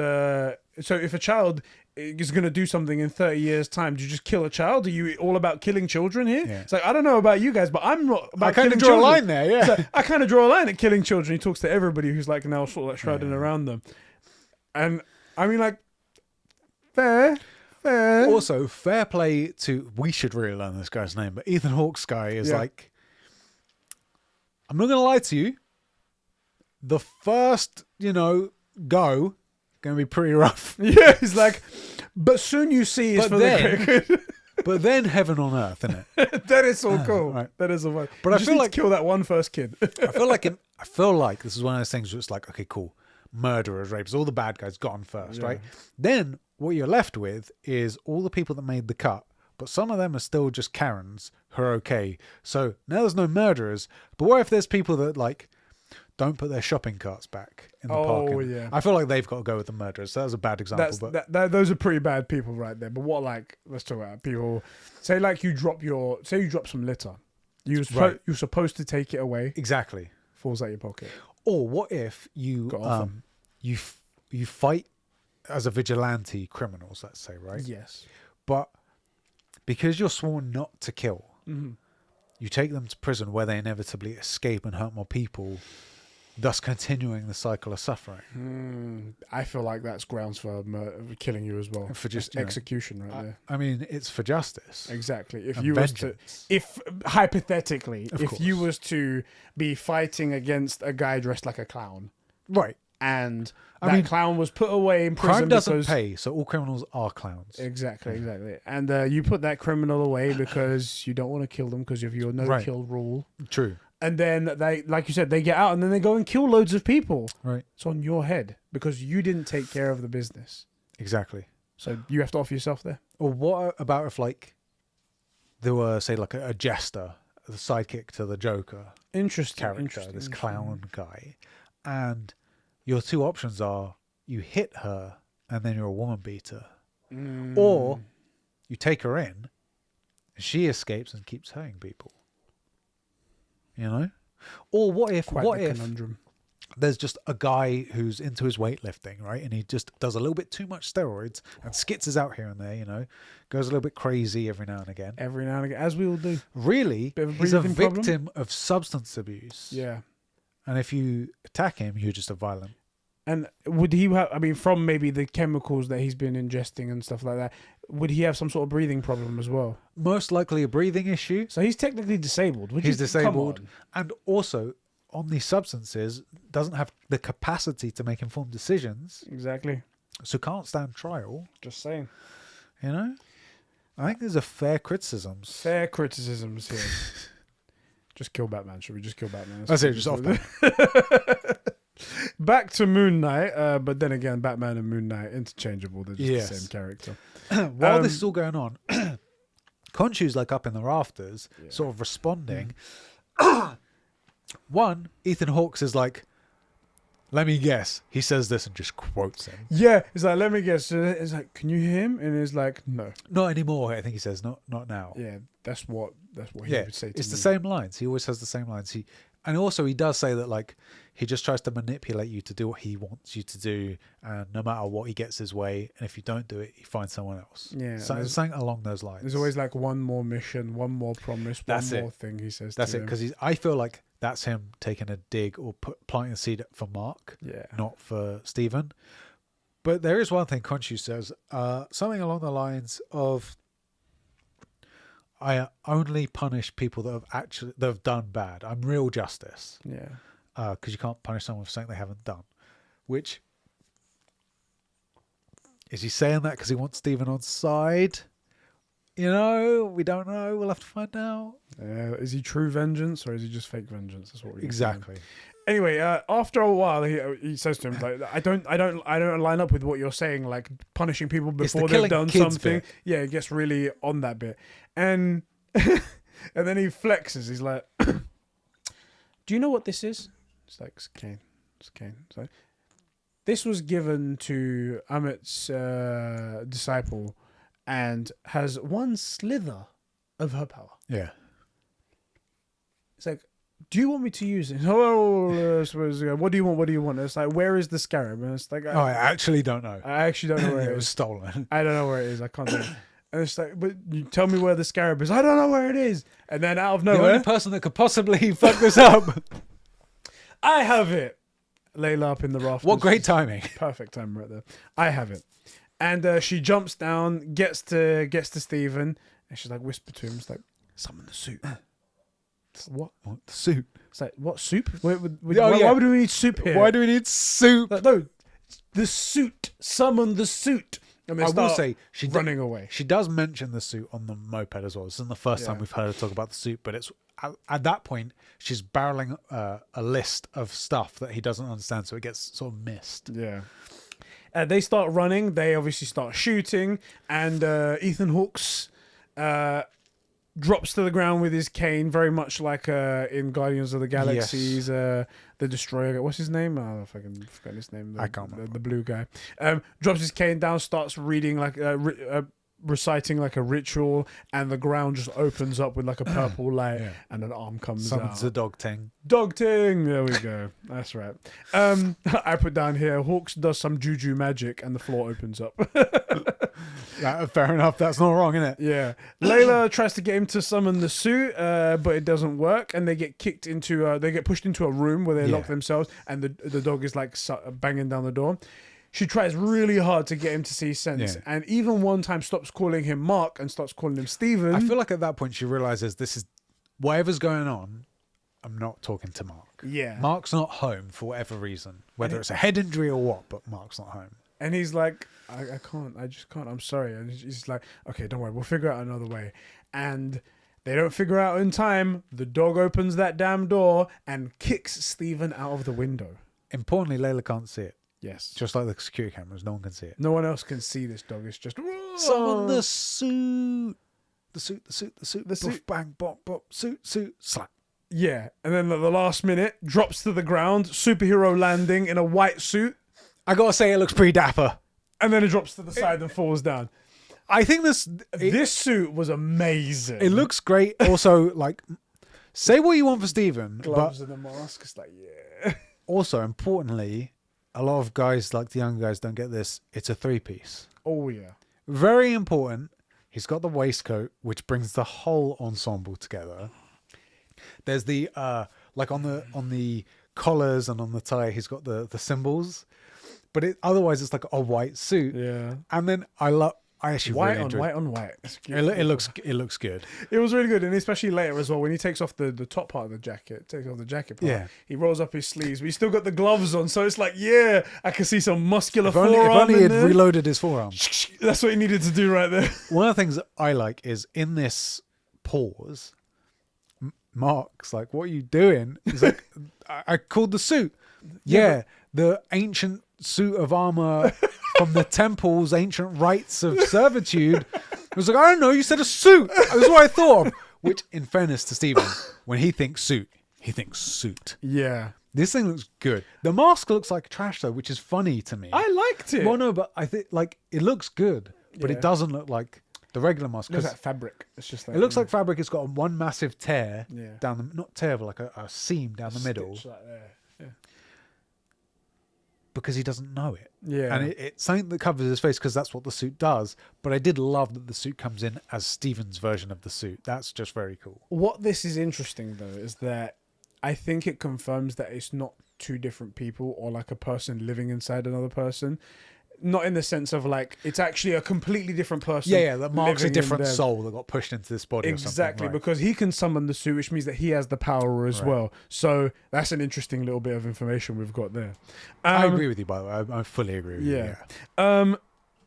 is going to do something in 30 years' time, do you just kill a child? Are you all about killing children here? Yeah. It's like, I don't know about you guys, but I'm not about I kind of killing draw children. a line there, yeah. So I kind of draw a line at killing children. He talks to everybody who's like now sort of like shrouding around them. And I mean, like, fair. Also, fair play to, we should really learn this guy's name, but Ethan Hawke's guy is like, I'm not going to lie to you. The first, go, going to be pretty rough. Yeah, he's like, but soon you see it's But for then- the greater good. But then heaven on earth, isn't it? That is so cool. Right. That is so fun. But You I just feel need to like- kill that one first kid. I feel like this is one of those things where it's like, okay, cool. Murderers, rapers, all the bad guys gone first, right? Then what you're left with is all the people that made the cut, but some of them are still just Karens who are okay. So now there's no murderers, but what if there's people that like don't put their shopping carts back in the parking? Yeah. I feel like they've got to go with the murderers. So that was a bad example. Those are pretty bad people right there. But what, like, let's talk about people. Say like you drop some litter. You're supposed to take it away. Exactly. Falls out your pocket. Or what if you you fight as a vigilante criminals, let's say, right? Yes. But because you're sworn not to kill, you take them to prison where they inevitably escape and hurt more people, thus continuing the cycle of suffering. I feel like that's grounds for killing you as well. For just execution right there. I mean, it's for justice. Exactly. If And you vengeance. hypothetically, Of if course. you was to be fighting against a guy dressed like a clown, Right. and I mean, clown was put away in prison Crime doesn't because pay, so all criminals are clowns. exactly, and you put that criminal away because you don't want to kill them because of your no-kill rule. True. And then they, like you said, they get out and then they go and kill loads of people. Right. It's on your head because you didn't take care of the business. Exactly. So you have to offer yourself there. Or what about if, like, there were, say, like a jester, the sidekick to the Joker character, this clown guy, and your two options are you hit her and then you're a woman beater, or you take her in and she escapes and keeps hurting people. You know? Or what if conundrum. there's just a guy who's into his weightlifting, right? And he just does a little bit too much steroids and skitzes out here and there, goes a little bit crazy every now and again. Every now and again, as we all do. Really, Bit of a he's a breathing victim problem? of substance abuse. Yeah. And if you attack him, you're just a violent. And would he have, from maybe the chemicals that he's been ingesting and stuff like that, would he have some sort of breathing problem as well? Most likely a breathing issue. So he's technically disabled. He's disabled. And also, on these substances, doesn't have the capacity to make informed decisions. Exactly. So can't stand trial. Just saying. I think there's a fair criticisms. Fair criticisms here. Just kill Batman. Should we just kill Batman? That's it, just off Batman. Back to Moon Knight, but then again, Batman and Moon Knight interchangeable. They're just the same character. While this is all going on, Khonshu's like up in the rafters, sort of responding. One, Ethan Hawke's is like, let me guess. He says this and just quotes him. Yeah, it's like, let me guess. It's like, can you hear him? And it's like, no. Not anymore, I think he says. Not now. Yeah, that's what he would say to me. It's the same lines. He always has the same lines. And also he does say that, like, he just tries to manipulate you to do what he wants you to do, and no matter what, he gets his way, and if you don't do it, he finds someone else. Yeah, something along those lines. There's always like one more mission, one more promise, one more thing he says. That's to it, him. because I feel like that's him taking a dig or planting a seed for Mark, not for Stephen. But there is one thing Khonshu says, something along the lines of, I only punish people that have done bad. I'm real justice. Yeah. Because you can't punish someone for something they haven't done. Which, is he saying that because he wants Stephen on side? We don't know. We'll have to find out. Is he true vengeance or is he just fake vengeance? That's what we're Exactly. saying. Anyway, after a while, he says to him, like, I don't line up with what you're saying, like punishing people before they've done something. Bit. Yeah, it gets really on that bit, and and then he flexes. He's like, "Do you know what this is?" It's like, it's Kane. It's Kane. So this was given to Amit's disciple, and has one slither of her power. Yeah. It's like, do you want me to use it? Oh, what do you want? What do you want? It's like, where is the scarab? And it's like, I actually don't know. I actually don't know where It it was is. stolen. I don't know where it is. I can't tell you. And it's like, but you tell me where the scarab is. I don't know where it is. And then out of The nowhere, only person that could possibly fuck this up. I have it. Layla up in the rafters. What great timing. Perfect time right there. I have it. And she jumps down, gets to Stephen, and she's like, whisper to him, it's like, summon the suit. What? What? The suit. It's like, what soup? Why would we need soup here? Why do we need soup? Like, no, the suit. Summon the suit. And they I will start say running away. She does mention the suit on the moped as well. This isn't the first time we've heard her talk about the suit, but it's at that point she's barreling a list of stuff that he doesn't understand, so it gets sort of missed. Yeah. They start running. They obviously start shooting, and Ethan Hawke's drops to the ground with his cane, very much like in Guardians of the Galaxy's the Destroyer. What's his name? Oh, if I can forget his name. I can't remember. The blue guy. Drops his cane down, starts reading like reciting like a ritual, and the ground just opens up with like a purple light, and an arm comes out. Summons the dog ting. Dog ting. There we go. That's right. I put down here, Hawks does some juju magic, and the floor opens up. Fair enough. That's not wrong, isn't it? Yeah. Layla tries to get him to summon the suit, but it doesn't work, and they get kicked into. They get pushed into a room where they lock themselves, and the dog is like banging down the door. She tries really hard to get him to see sense, and even one time stops calling him Mark and starts calling him Steven. I feel like at that point she realizes this is whatever's going on. I'm not talking to Mark. Yeah. Mark's not home for whatever reason, whether it's a head injury or what, but Mark's not home. And he's like, I can't, I just can't, I'm sorry. And he's like, okay, don't worry, we'll figure out another way. And they don't figure out in time. The dog opens that damn door and kicks Steven out of the window. Importantly, Layla can't see it. Yes. Just like the security cameras, no one can see it. No one else can see this dog. It's just, summon the suit. The suit. The Boof, suit. bang, bop, bop, suit, slap. Yeah. And then at the last minute, drops to the ground, superhero landing in a white suit. I gotta say, it looks pretty dapper. And then it drops to the side and falls down. I think this suit was amazing. It looks great. Also, like, say what you want for Steven, Gloves but and a mask. It's like, yeah. also, importantly, a lot of guys, like the young guys, don't get this. It's a 3-piece. Oh, yeah. Very important. He's got the waistcoat, which brings the whole ensemble together. There's the like on the collars and on the tie, he's got the symbols. But otherwise, it's like a white suit. Yeah. And then I actually really enjoyed white on white. it looks good. It was really good, and especially later as well when he takes off the top part of the jacket, takes off the jacket part. Yeah. He rolls up his sleeves, but he's still got the gloves on, so it's like, yeah, I can see some muscular If only forearm. he had in there. reloaded his forearm. That's what he needed to do right there. One of the things that I like is in this pause, Mark's like, "What are you doing?" He's like, I called the suit. Yeah, the ancient suit of armor from the temple's ancient rites of servitude. I was like, I don't know, you said a suit. That was what I thought of. Which, in fairness to Steven, when he thinks suit, he thinks suit. Yeah. This thing looks good. The mask looks like trash though, which is funny to me. I liked it. Well, no, but I think like it looks good, but it doesn't look like the regular mask. It looks like fabric. It's just like, It looks like fabric. It's got one massive tear Yeah. down the, not tear, but like a seam down the middle, stitch like there. Yeah. because he doesn't know it. Yeah. And it's something that covers his face because that's what the suit does. But I did love that the suit comes in as Steven's version of the suit. That's just very cool. What this is interesting though is that I think it confirms that it's not two different people or like a person living inside another person. Not in the sense of like it's actually a completely different person. Yeah, that Mark's a living in different their- soul that got pushed into this body. Exactly, or something. Right. because he can summon the suit, which means that he has the power as Right. well. So that's an interesting little bit of information we've got there. I agree with you, by the way. I fully agree with you. Yeah.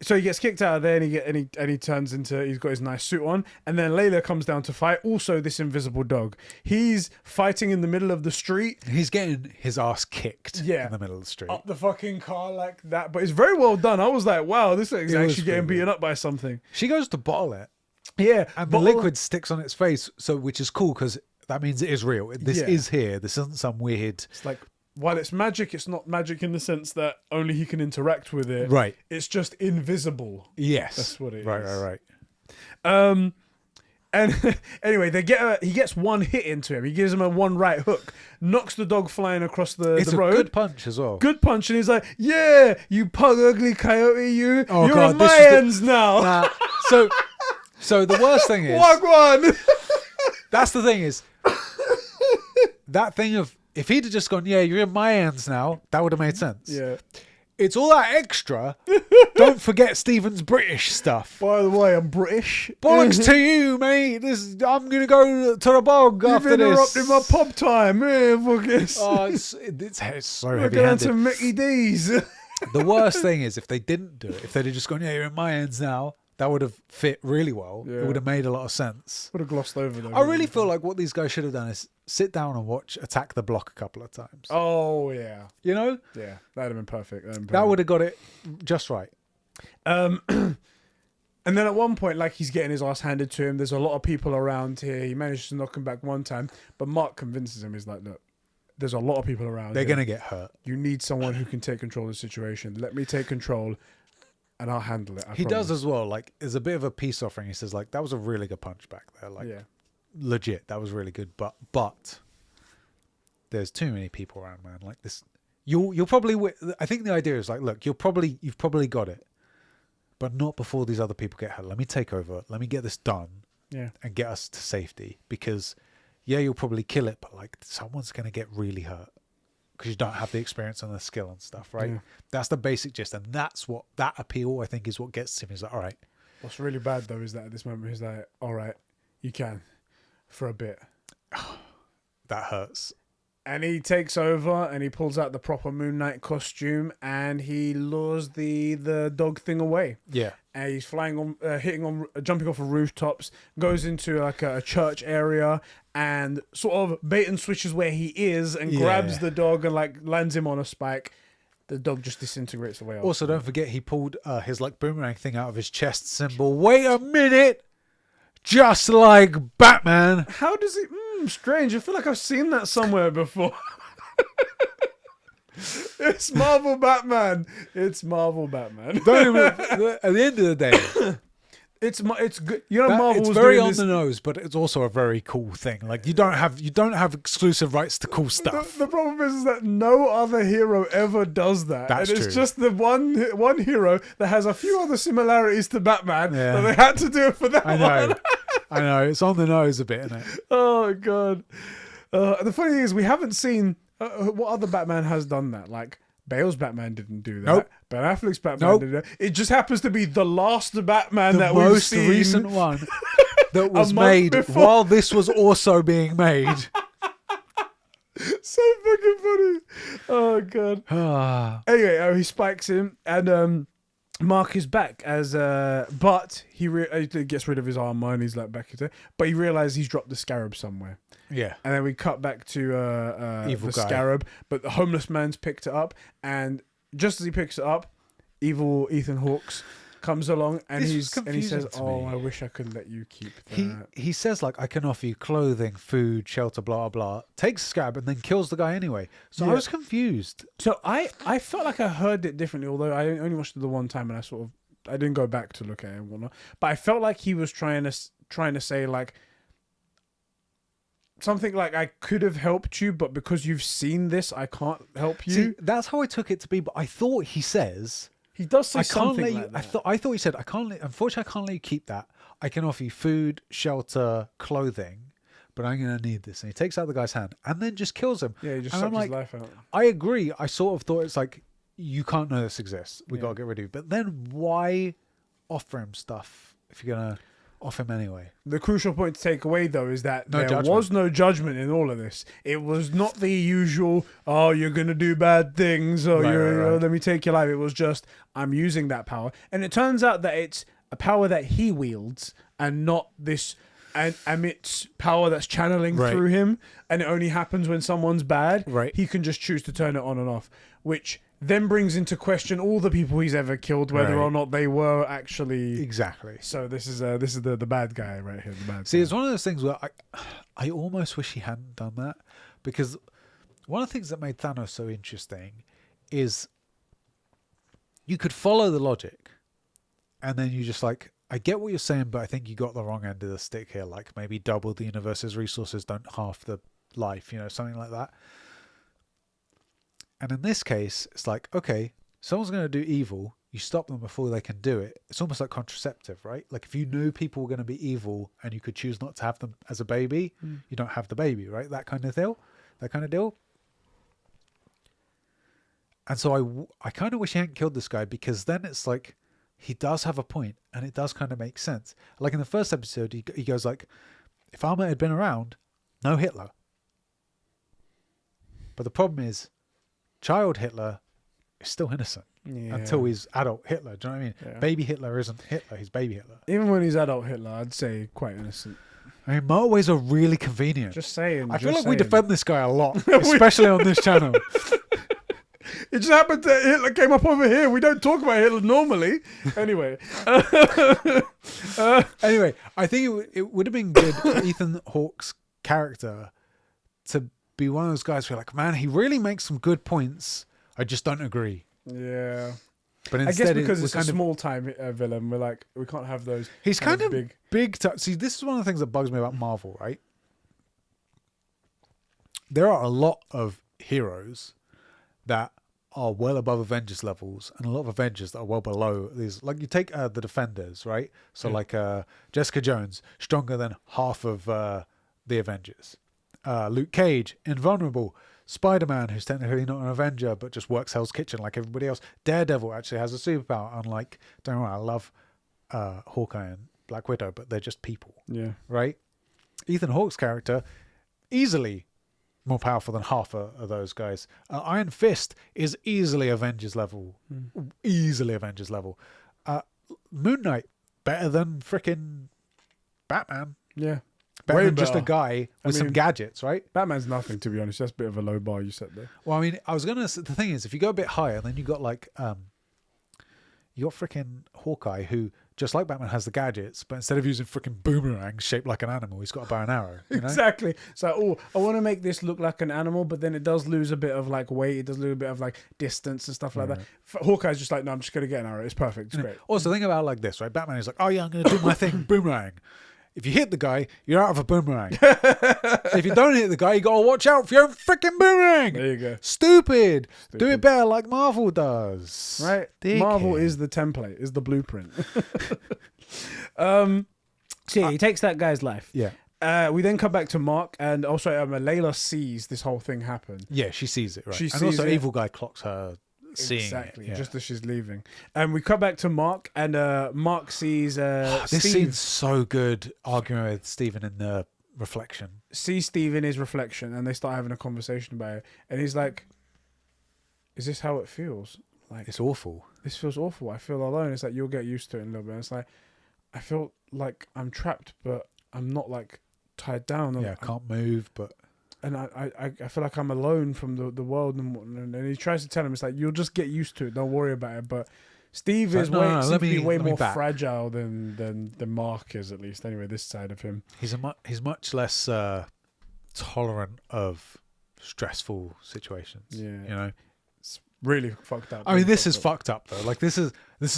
So he gets kicked out of there, and he turns into. He's got his nice suit on, and then Layla comes down to fight. Also, this invisible dog. He's fighting in the middle of the street. He's getting his ass kicked Yeah. in the middle of the street. Up the fucking car like that, but it's very well done. I was like, wow, this is It was actually getting pretty beaten up by something. She goes to bottle it, Yeah, and but the liquid sticks on its face, so which is cool because that means it is real. This Yeah. is here. This isn't some weird. It's like while it's magic, it's not magic in the sense that only he can interact with it. Right. It's just invisible. Yes, That's what it right, is. Right. And anyway, he gets one hit into him. He gives him a one right hook, knocks the dog flying across the It's road. a good punch as well. Good punch, and he's like, "Yeah, you pug ugly coyote, you. Oh, You're God, in my this was the- hands now." Nah, so the worst thing is, Wagwan. that's the thing is, that thing of, if he'd have just gone, yeah, you're in my hands now, that would have made sense. Yeah. It's all that extra. Don't forget Stephen's British stuff. By the way, I'm British. Bollocks to you, mate. I'm going to go to the bog You've after this. interrupted my pub time. Fuck this. Oh, it's so We're going heavy-handed. to Mickey D's. The worst thing is if they didn't do it, if they'd have just gone, yeah, you're in my hands now, that would have fit really well. Yeah. It would have made a lot of sense. Would have glossed over though. I really feel like what these guys should have done is sit down and watch Attack the Block a couple of times. Oh yeah, You know? yeah. That'd have been perfect. That would have got it just right. And then at one point, like, he's getting his ass handed to him. There's a lot of people around here. He manages to knock him back one time, but Mark convinces him. He's like, "Look, there's a lot of people around. They're here. going to get hurt. You need someone who can take control of the situation. Let me take control, and I'll handle it." He does as well. Like, there's a bit of a peace offering. He says, like, that was a really good punch back there. Like, Yeah. legit, that was really good. But there's too many people around, man. Like this, you'll probably. I think the idea is like, look, you've probably got it, but not before these other people get hurt. Let me take over. Let me get this done. Yeah. And get us to safety, because yeah, you'll probably kill it, but like someone's gonna get really hurt because you don't have the experience and the skill and stuff, right? Yeah. That's the basic gist, and that's what that appeal I think is what gets him. He's like, all right, What's really bad though is that at this moment he's like, "All right, you can, for a bit." that hurts. And he takes over and he pulls out the proper Moon Knight costume and he lures the dog thing away. Yeah. And he's flying on, jumping off of rooftops, goes into like a church area and sort of bait and switches where he is and grabs the dog and like lands him on a spike. The dog just disintegrates away. Also, don't forget he pulled his like boomerang thing out of his chest symbol. Wait a minute, just like Batman. How does he? Strange. I feel like I've seen that somewhere before. It's Marvel Batman. It's Marvel Batman. Don't even, at the end of the day, it's good. You know, Marvel it's was very doing on this. the nose, but it's also a very cool thing. Like you don't have exclusive rights to cool stuff. The problem is that no other hero ever does that. That's and it's true. just the one hero that has a few other similarities to Batman Yeah. that they had to do it for that I know, one. I know. It's on the nose a bit, isn't it? Oh god. The funny thing is we haven't seen what other Batman has done that. Like Bale's Batman didn't do that. Nope. Ben Affleck's Batman Nope. did that. It just happens to be the last Batman The that we've most seen. recent one that was month made before. while this was also being made. So fucking funny. Oh god. Ah, Anyway, he spikes him, and Mark is back as but he gets rid of his armor and he's like back into. But he realizes he's dropped the scarab somewhere, yeah. and then we cut back to Evil the guy. scarab. But the homeless man's picked it up, and just as he picks it up, evil Ethan Hawke's comes along and This he was says, confusing to "Oh, me. I wish I could let you keep He that." he says like I can offer you clothing, food, shelter, blah blah. Takes the scab and then kills the guy anyway. So Yeah. I was confused. So I felt like I heard it differently, although I only watched it the one time and I didn't go back to look at it and whatnot. But I felt like he was trying to say like something like, I could have helped you, but because you've seen this, I can't help you. See, that's how I took it to be. But I thought he says He does say I can't something let you. like that. I thought he said I can't. Unfortunately, I can't let you keep that. I can offer you food, shelter, clothing, but I'm gonna need this. And he takes out the guy's hand and then just kills him. Yeah, he just And I'm sucked his like, life out. I agree. I sort of thought it's like you can't know this exists. We Yeah. gotta get rid of you. But then why offer him stuff if you're gonna off him anyway? The crucial point to take away, though, is that No there judgment. was no judgment in all of this. It was not the usual, "Oh, you're going to do bad things," or Right, "You're, right, right. let me take your life." It was just, I'm using that power. And it turns out that it's a power that he wields and not this and Amit's power that's channeling Right. through him. And it only happens when someone's bad. Right. He can just choose to turn it on and off, which then brings into question all the people he's ever killed, whether Right. or not they were actually... Exactly. So this is the bad guy right here. The bad See, guy. it's one of those things where I almost wish he hadn't done that, because one of the things that made Thanos so interesting is you could follow the logic and then you just like, I get what you're saying, but I think you got the wrong end of the stick here. Like maybe double the universe's resources, don't half the life, something like that. And in this case, it's like, okay, someone's going to do evil. You stop them before they can do it. It's almost like contraceptive, right? Like if you knew people were going to be evil and you could choose not to have them as a baby, you don't have the baby, right? That kind of deal. And so I kind of wish he hadn't killed this guy, because then it's like he does have a point and it does kind of make sense. Like in the first episode, he goes like, if Ahmed had been around, no Hitler. But the problem is, child Hitler is still innocent until he's adult Hitler. Do you know what I mean? Yeah. Baby Hitler isn't Hitler. He's baby Hitler. Even when he's adult Hitler, I'd say quite innocent. I mean, motorways are really convenient. Just saying. I feel like we defend this guy a lot, especially on this channel. It just happened that Hitler came up over here. We don't talk about Hitler normally. Anyway. Anyway, I think it would have been good for Ethan Hawke's character to be one of those guys who are like, man, he really makes some good points. I just don't agree. Yeah. But I guess instead, because it's a kind of small time villain, we're like, we can't have those. He's kind of big. See, this is one of the things that bugs me about Marvel, right? There are a lot of heroes that are well above Avengers levels, and a lot of Avengers that are well below these. Like you take the Defenders, right? So like Jessica Jones, stronger than half of the Avengers. Luke Cage, invulnerable. Spider-Man, who's technically not an Avenger but just works Hell's Kitchen like everybody else. Daredevil actually has a superpower, unlike, don't worry, I love Hawkeye and Black Widow, but they're just people. Yeah. Right? Ethan Hawke's character, easily more powerful than half of those guys. Iron Fist is easily Avengers level. Easily Avengers level. Moon Knight, better than freaking Batman. Yeah. Better than just a guy with some gadgets, right? Batman's nothing, to be honest. That's a bit of a low bar you set there. Well, I mean, the thing is, if you go a bit higher, then you got like, you got freaking Hawkeye, who, just like Batman, has the gadgets, but instead of using freaking boomerangs shaped like an animal, he's got a bow and arrow. You know? Exactly. So, I want to make this look like an animal, but then it does lose a bit of like weight. It does lose a bit of like distance and stuff like that. Hawkeye's just like, no, I'm just going to get an arrow. It's perfect. It's great. Also, think about it like this, right? Batman is like, oh yeah, I'm going to do my thing, boomerang. If you hit the guy, you're out of a boomerang. If you don't hit the guy, you got to watch out for your freaking boomerang. There you go. Stupid. Do it better like Marvel does. Right? Dickhead. Marvel is the template, is the blueprint. So yeah, he takes that guy's life. Yeah. We then come back to Mark, and also Layla sees this whole thing happen. Yeah, she sees it, right? She and sees also it. Evil Guy clocks her seeing Exactly, it. Yeah. just as she's leaving. And we come back to Mark, and Mark sees This Steve. scene's so good, arguing with Stephen in the reflection. Sees Steve in his reflection, and they start having a conversation about it. And he's like, is this how it feels? Like, It's awful. this feels awful. I feel alone. It's like, you'll get used to it in a little bit. And it's like, I feel like I'm trapped, but I'm not like tied down. Yeah, I can't move, but... And I feel like I'm alone from the world, and he tries to tell him, it's like, you'll just get used to it, don't worry about it. But Steve is seems to be way more fragile than Mark is, at least anyway, this side of him. He's much less tolerant of stressful situations. Yeah, you know, it's really fucked up. I mean, this is fucked up though. Like this is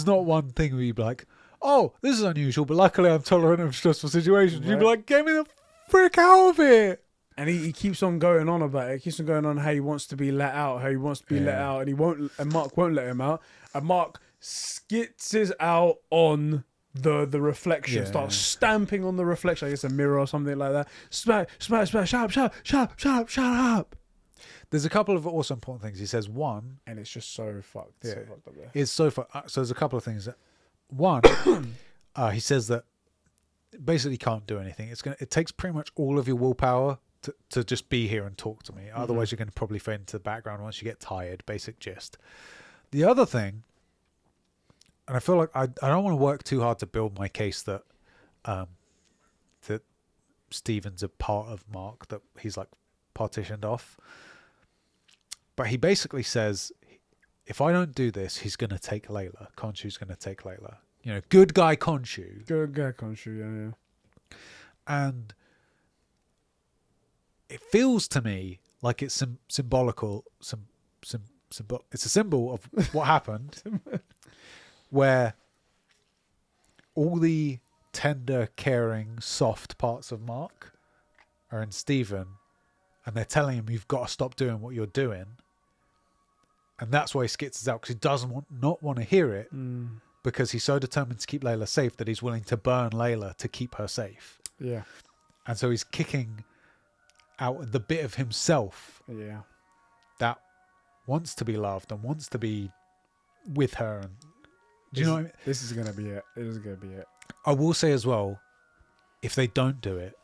not one thing where you'd be like, oh, this is unusual, but luckily I'm tolerant of stressful situations. Right. You'd be like, get me the frick out of it. And he keeps on going on about it. He keeps on going on how he wants to be let out, and he won't, and Mark won't let him out. And Mark skitzes out on the reflection, starts stamping on the reflection, I guess a mirror or something like that. Smash, shut up. There's a couple of also important things. He says one, and it's just so fucked. Yeah, so fucked up there. It's so fucked. So there's a couple of things. One, he says that basically can't do anything. It takes pretty much all of your willpower to just be here and talk to me. Otherwise, you're going to probably fade into the background once you get tired. Basic gist. The other thing, and I feel like I don't want to work too hard to build my case that that Stephen's a part of Mark, that he's like partitioned off. But he basically says, if I don't do this, he's going to take Layla. Khonshu's going to take Layla. You know, good guy Khonshu. Good guy Khonshu, yeah. And it feels to me like it's symbolical. It's a symbol of what happened, where all the tender, caring, soft parts of Mark are in Stephen, and they're telling him, you've got to stop doing what you're doing. And that's why he skitters out, because he doesn't not want to hear it, because he's so determined to keep Layla safe that he's willing to burn Layla to keep her safe. Yeah. And so he's kicking out the bit of himself that wants to be loved and wants to be with her. And do you know what I mean? This is gonna be it. It is gonna be it. I will say as well, if they don't do it,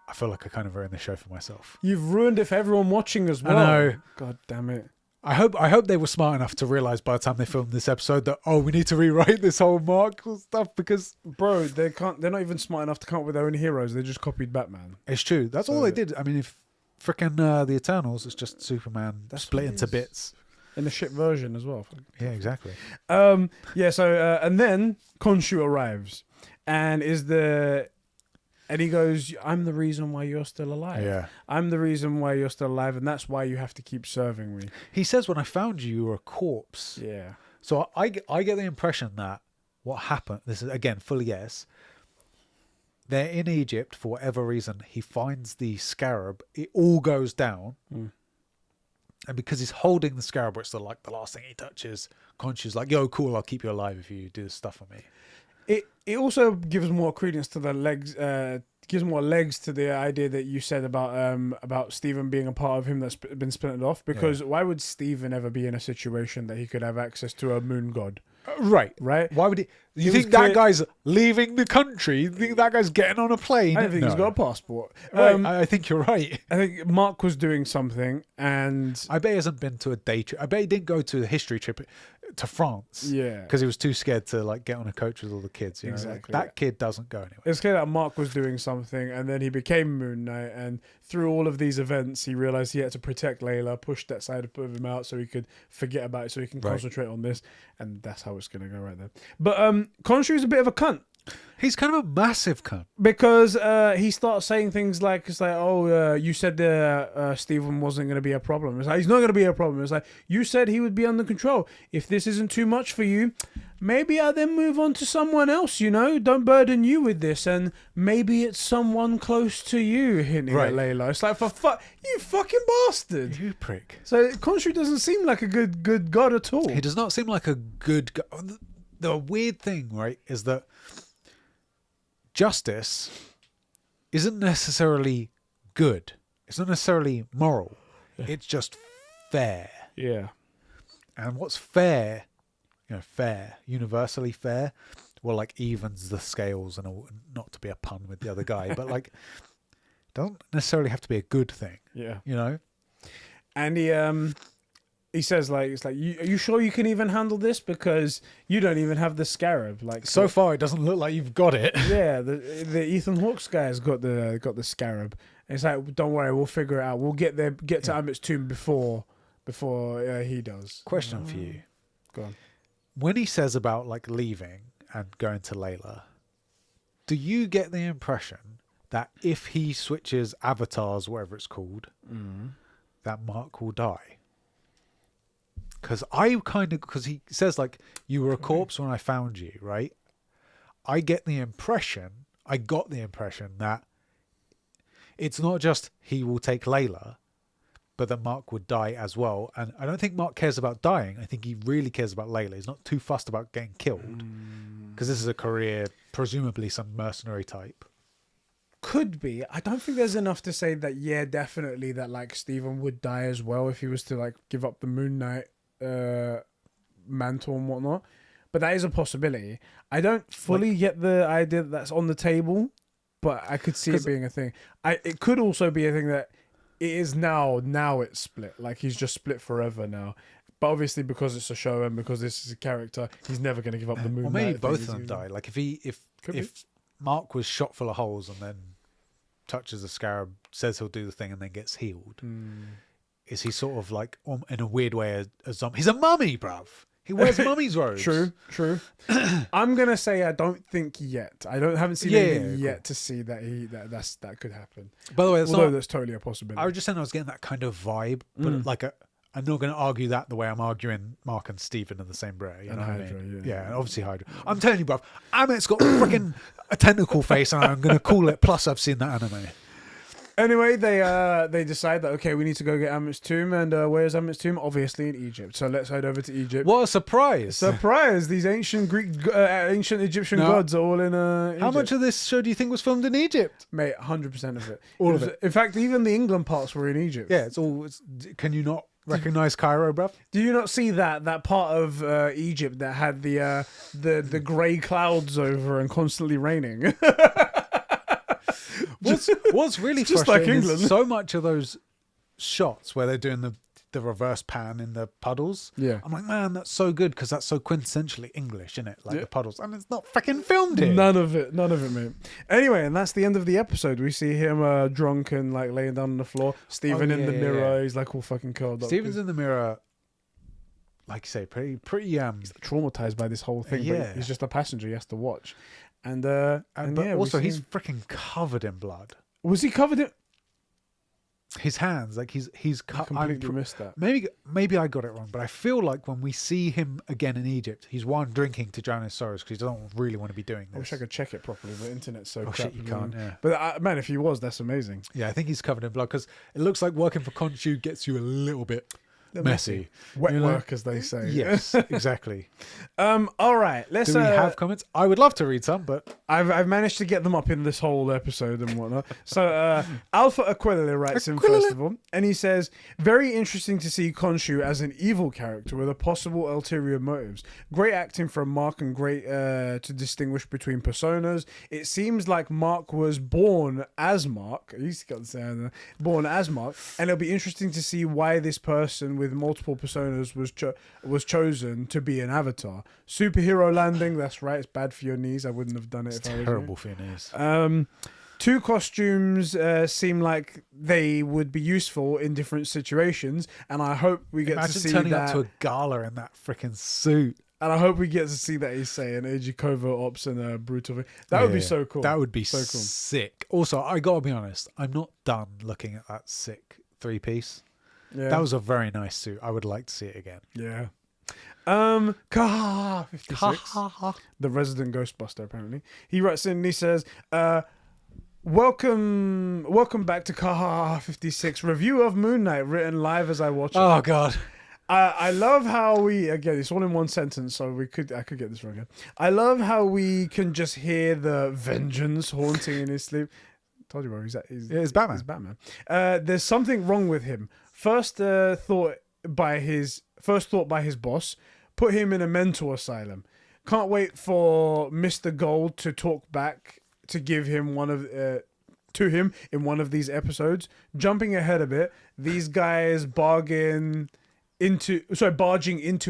I feel like I kind of ruined the show for myself. You've ruined it for everyone watching as well. I know. God damn it. I hope they were smart enough to realize by the time they filmed this episode that, we need to rewrite this whole Mark stuff, because bro, they're not even smart enough to come up with their own heroes. They just copied Batman. It's true. That's all they did. I mean, if frickin' the Eternals, it's just Superman split into bits. In the ship version as well. Yeah, exactly. So and then Khonshu arrives and and he goes, I'm the reason why you're still alive. Yeah. I'm the reason why you're still alive, and that's why you have to keep serving me. He says, when I found you, you were a corpse. Yeah. So I get the impression that what happened, this is, again, fully yes, they're in Egypt for whatever reason. He finds the scarab. It all goes down. And because he's holding the scarab, it's the last thing he touches, Khonshu's like, yo, cool, I'll keep you alive if you do this stuff for me. It also gives more credence to the legs, gives more legs to the idea that you said about Stephen being a part of him that's been splintered off. Because why would Stephen ever be in a situation that he could have access to a moon god? Right. Right? Why would he? You think that guy's leaving the country? You think that guy's getting on a plane? I don't think he's got a passport. Right. I think you're right. I think Mark was doing something, and I bet he hasn't been to a day trip. I bet he didn't go to the history trip to France. Yeah. Because he was too scared to get on a coach with all the kids. You know? Exactly. That kid doesn't go anywhere. It's clear that Mark was doing something, and then he became Moon Knight, and through all of these events, he realized he had to protect Layla, push that side of him out so he could forget about it, so he can concentrate on this, and that's how it's going to go right there. But Khonshu is a bit of a cunt. He's kind of a massive cunt. Because he starts saying things like, you said Stephen wasn't going to be a problem. It's like, he's not going to be a problem. It's like, you said he would be under control. If this isn't too much for you, maybe I then move on to someone else, Don't burden you with this. And maybe it's someone close to you, hinting at Layla. It's like, you fucking bastard. You prick. So Khonshu doesn't seem like a good god at all. He does not seem like a good god. The weird thing, right, is that justice isn't necessarily good. It's not necessarily moral. It's just fair. Yeah. And what's fair, universally fair, evens the scales, and not to be a pun with the other guy, but doesn't necessarily have to be a good thing. Yeah. And he says, are you sure you can even handle this? Because you don't even have the scarab. So far, it doesn't look like you've got it. Yeah, the Ethan Hawke's guy's got the scarab. And it's like, don't worry, we'll figure it out. We'll get to Amit's tomb before he does. Question for you. Go on. When he says about leaving and going to Layla, do you get the impression that if he switches avatars, whatever it's called, that Mark will die? Because he says you were a corpse when I found you, right? I got the impression that it's not just he will take Layla, but that Mark would die as well. And I don't think Mark cares about dying. I think he really cares about Layla. He's not too fussed about getting killed, because this is a career, presumably some mercenary type. Could be. I don't think there's enough to say that, definitely that Stephen would die as well if he was to give up the Moon Knight mantle and whatnot, but that is a possibility. I don't fully get the idea that's on the table, but I could see it being a thing. It could also be a thing that it is now it's split, he's just split forever now. But obviously, because it's a show and because this is a character, he's never going to give up the Moon Knight. Or maybe both of them die. If Mark was shot full of holes and then touches the scarab, says he'll do the thing, and then gets healed. Is he sort of in a weird way a zombie? He's a mummy, bruv. He wears mummy's robes. True. I'm gonna say I don't think yet. Haven't seen anything yet to see that that could happen. By the way, that's totally a possibility. I was just saying I was getting that kind of vibe, but I'm not going to argue that the way I'm arguing Mark and Steven in the same breath. You And know what I Hydra, mean? yeah. And obviously Hydra. I'm telling you, bruv, Amit's got freaking a tentacle face, and I'm going to call it. Plus, I've seen that anime. Anyway, they decide that, okay, we need to go get Amit's tomb. And where's Amit's tomb? Obviously in Egypt. So let's head over to Egypt. What a surprise! Surprise! These ancient ancient Egyptian gods are all in Egypt. How much of this show do you think was filmed in Egypt? Mate, 100% of it. All of it. In fact, even the England parts were in Egypt. Yeah, it's all. Can you not recognize Cairo, bruv? Do you not see that part of Egypt that had the grey clouds over and constantly raining? What's really just like frustrating England. is so much of those shots where they're doing the reverse pan in the puddles. Yeah. I'm like, man, that's so good because that's so quintessentially English, isn't it? Like the puddles, and it's not fucking filmed here. None of it, mate. Anyway, and that's the end of the episode. We see him drunk and like laying down on the floor. Stephen in the mirror. He's like all fucking curled up. Steven's in the mirror, like you say, pretty. He's traumatized by this whole thing. Yeah. But he's just a passenger. He has to watch. And but yeah, also he's freaking covered in blood. Was he covered in? His hands, like he's I cut. completely missed that. Maybe I got it wrong, but I feel like when we see him again in Egypt, he's drinking to drown his sorrows because he doesn't really want to be doing this. I wish I could check it properly. The internet's so crap. Shit, you can't. Yeah. But man, if he was, that's amazing. Yeah, I think he's covered in blood because it looks like working for Khonshu gets you a little bit messy. Wet You know? work, as they say. Yes, exactly. All right. Let's. Do we have comments? I would love to read some, but I've managed to get them up in this whole episode and whatnot. So Alpha Aquila writes in first of all, and he says, "Very interesting to see Khonshu as an evil character with a possible ulterior motives. Great acting from Mark and great to distinguish between personas. It seems like Mark was born as Mark. He's got the sound born as Mark, and it'll be interesting to see why this person with multiple personas was chosen to be an avatar. Superhero landing. That's right. It's bad for your knees. I wouldn't have done it if I was you. terrible for your knees. Two costumes seem like they would be useful in different situations, and I hope we get Imagine to see turning that. up to a gala in that freaking suit. And I hope we get to see that he's saying Eiji Kovo Ops and Brutal. That would be so cool. That would be so cool. sick. Also, I gotta be honest, I'm not done looking at that sick 3-piece. Yeah. That was a very nice suit. I would like to see it again. Yeah. Kaha 56, the resident Ghostbuster, apparently. He writes in and he says, welcome back to Kaha 56, review of Moon Knight, written live as I watch it. Oh, God. I love how again, it's all in one sentence, so I could get this wrong again. I love how we can just hear the vengeance haunting in his sleep. Told you, bro, he's Batman. He's Batman. There's something wrong with him. First thought by his boss, put him in a mental asylum. Can't wait for Mr. Gold to talk back to give him to him in one of these episodes. Jumping ahead a bit, these guys barging into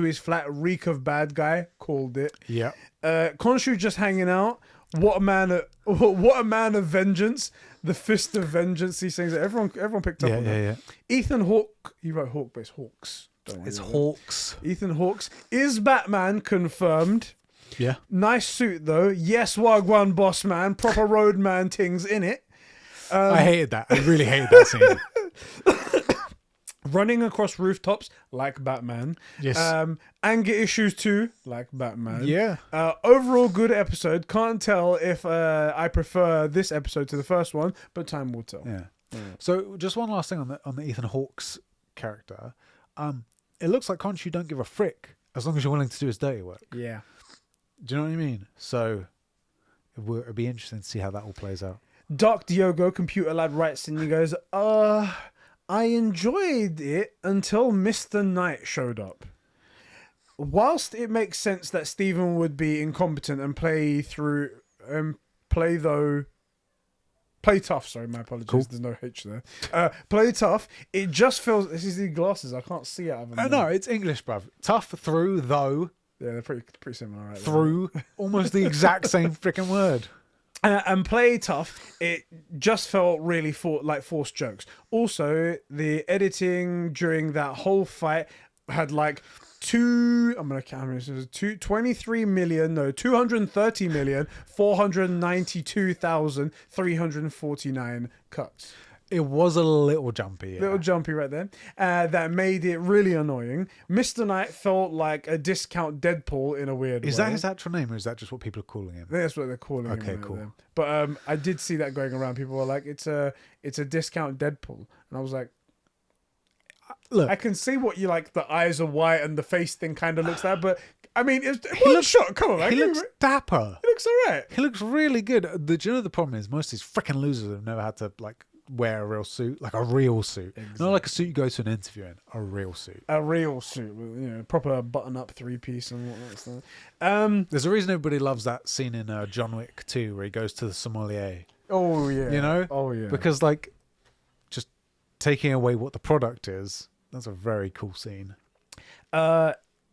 his flat, reek of bad guy, called it. Yeah. Khonshu just hanging out. What a man of vengeance. The fist of vengeance. He sings it. Everyone picked up on that. Yeah. Ethan Hawke. He wrote Hawke, but it's Hawks. It's Hawks. Ethan Hawks is Batman confirmed. Yeah. Nice suit though. Yes, Wagwan boss man. Proper roadman things in it. I hated that. I really hated that scene. Running across rooftops like Batman. Yes. Anger issues too, like Batman. Yeah. Overall good episode. Can't tell if I prefer this episode to the first one, but time will tell. Yeah. So just one last thing on the Ethan Hawke's character. It looks like Khonshu don't give a frick as long as you're willing to do his dirty work. Yeah. Do you know what I mean? So it'd be interesting to see how that all plays out. Dark Diogo, computer lad, writes and he goes, I enjoyed it until Mr. Knight showed up. Whilst it makes sense that Stephen would be incompetent and play tough. Sorry, my apologies. Cool. There's no H there. Play tough. It just feels. This is the glasses. I can't see it. No, it's English, bruv. Tough through though. Yeah, they're pretty similar, right? Through almost the exact same freaking word. And play tough. It just felt really like forced jokes. Also, the editing during that whole fight had like 230,492,349 cuts. It was a little jumpy. Yeah. Little jumpy right there. That made it really annoying. Mr. Knight felt like a discount Deadpool in a weird way. Is that his actual name, or is that just what people are calling him? I think that's what they're calling him. Okay, right cool. there. But I did see that going around. People were like, it's a discount Deadpool. And I was like, Look, I can see what you like. The eyes are white and the face thing kind of looks like, but I mean, it looks shot. Come on, man. he looks dapper. He looks alright. He looks really good. Do you know the problem is most of these freaking losers have never had to like wear a real suit, like a real suit, not like a suit you go to an interview in. A real suit. A real suit with proper button-up 3-piece and whatnot. Stuff. There's a reason everybody loves that scene in John Wick 2 where he goes to the sommelier. Oh yeah. You know? Oh yeah. Because like, just taking away what the product is. That's a very cool scene.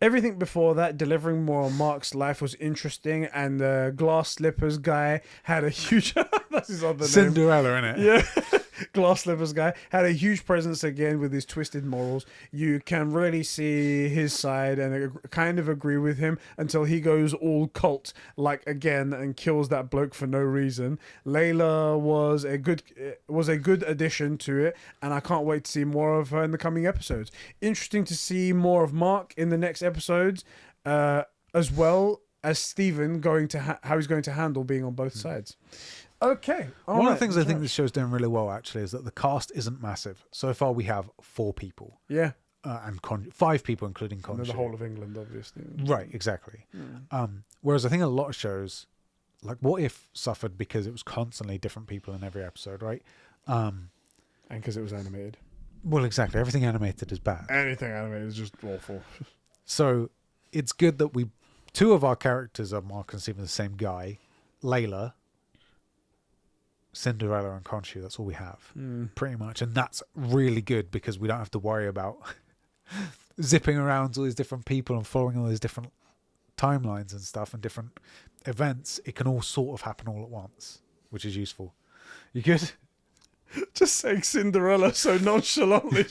Everything before that, delivering more on Mark's life was interesting, and the glass slippers guy had a huge. That's his other name. Cinderella, innit? Yeah. Glass slippers guy had a huge presence again with his twisted morals. You can really see his side and kind of agree with him until he goes all cult like again and kills that bloke for no reason. Layla was a good addition to it, and I can't wait to see more of her in the coming episodes. Interesting to see more of Mark in the next episodes, as well as Steven how he's going to handle being on both sides. Okay. One of the things I think this show's doing really well, actually, is that the cast isn't massive. So far, we have 4 people. Yeah. And 5 people, including Khonshu. The whole of England, obviously. Right, exactly. Whereas I think a lot of shows, like What If, suffered because it was constantly different people in every episode, right? And because it was animated. Well, exactly. Everything animated is bad. Anything animated is just awful. So it's good that 2 of our characters are Mark and Steven, the same guy. Layla, Cinderella, and Khonshu. That's all we have, pretty much. And that's really good because we don't have to worry about zipping around all these different people and following all these different timelines and stuff and different events. It can all sort of happen all at once, which is useful. You good? Just saying Cinderella so nonchalantly.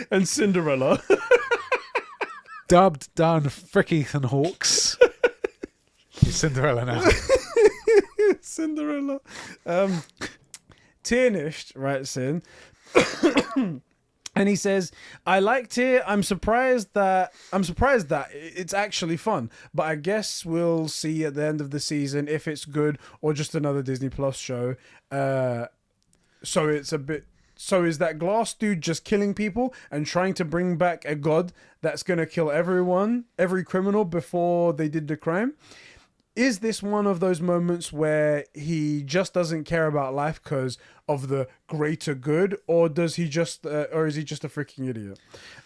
And Cinderella. Dubbed, done, frick Ethan Hawks. Cinderella now. Cinderella. Tiernished writes in and he says, I liked it. I'm surprised that it's actually fun, but I guess we'll see at the end of the season if it's good or just another Disney Plus show. So is that glass dude just killing people and trying to bring back a god that's going to kill every criminal before they did the crime? Is this one of those moments where he just doesn't care about life because of the greater good, or is he just a freaking idiot?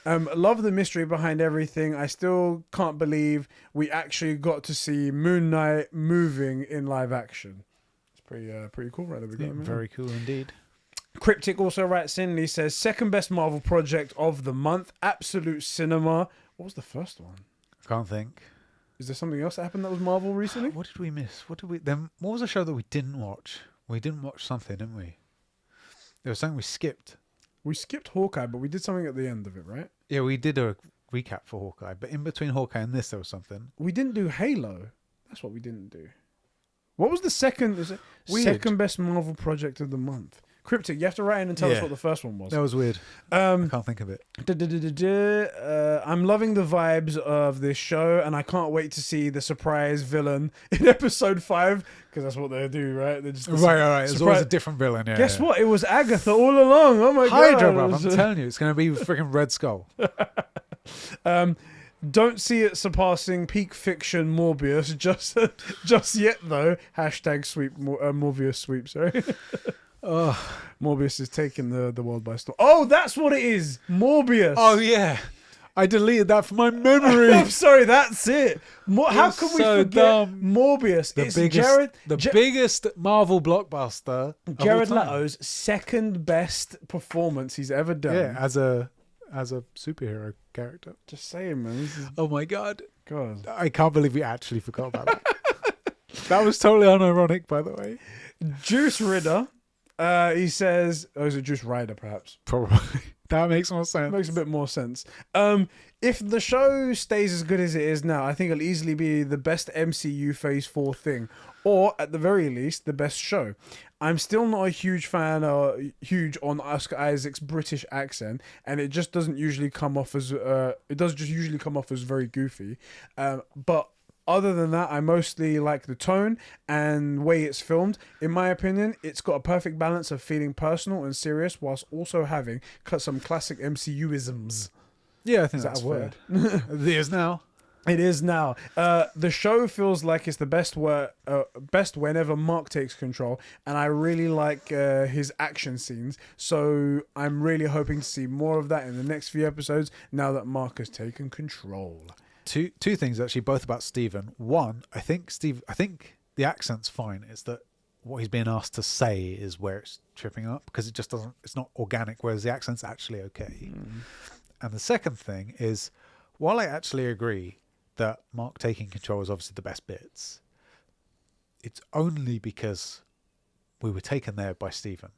Love the mystery behind everything. I still can't believe we actually got to see Moon Knight moving in live action. It's pretty cool, right? Very cool indeed. Cryptic also writes in and he says, second best Marvel project of the month, absolute cinema. What was the first one? I can't think. Is there something else that happened that was Marvel recently? What did we miss? What was a show that we didn't watch? We didn't watch something, didn't we? There was something we skipped. We skipped Hawkeye, but we did something at the end of it, right? Yeah, we did a recap for Hawkeye, but in between Hawkeye and this, there was something. We didn't do Halo. That's what we didn't do. What was the second best Marvel project of the month? Cryptic, you have to write in and tell us what the first one was. That was weird. I can't think of it. I'm loving the vibes of this show, and I can't wait to see the surprise villain in episode 5, because that's what they do, right? They're just right. There's always a different villain. Yeah, Guess what? It was Agatha all along. Oh my god! Hydra, bro. I'm telling you, it's going to be freaking Red Skull. Don't see it surpassing peak fiction Morbius just yet, though. Hashtag sweep Morbius sweep. Sorry. Morbius is taking the world by storm. Oh, that's what it is. Morbius. Oh yeah, I deleted that from my memory. I'm sorry, that's it. How can we forget dumb. Morbius? The biggest Marvel blockbuster. Jared Leto's second best performance he's ever done. Yeah, as a superhero character. Just saying, man. Oh my god. I can't believe we actually forgot about that. That was totally unironic, by the way. Juice Ridder. He says, is it Juice Rider, perhaps? Probably. That makes more sense. Makes a bit more sense. If the show stays as good as it is now, I think it'll easily be the best MCU Phase 4 thing, or at the very least, the best show. I'm still not a huge fan or huge on Oscar Isaac's British accent, and it just doesn't usually come off as usually come off as very goofy. But other than that, I mostly like the tone and way it's filmed. In my opinion, it's got a perfect balance of feeling personal and serious whilst also having some classic MCU-isms. Yeah, I think Is that that's a word? It is now. It is now. The show feels like it's the best whenever Mark takes control, and I really like his action scenes. So I'm really hoping to see more of that in the next few episodes now that Mark has taken control. Two things actually, both about Stephen. One, I think the accent's fine. It's that what he's being asked to say is where it's tripping up, because it's not organic, whereas the accent's actually okay. And the second thing is, while I actually agree that Mark taking control is obviously the best bits, it's only because we were taken there by Stephen.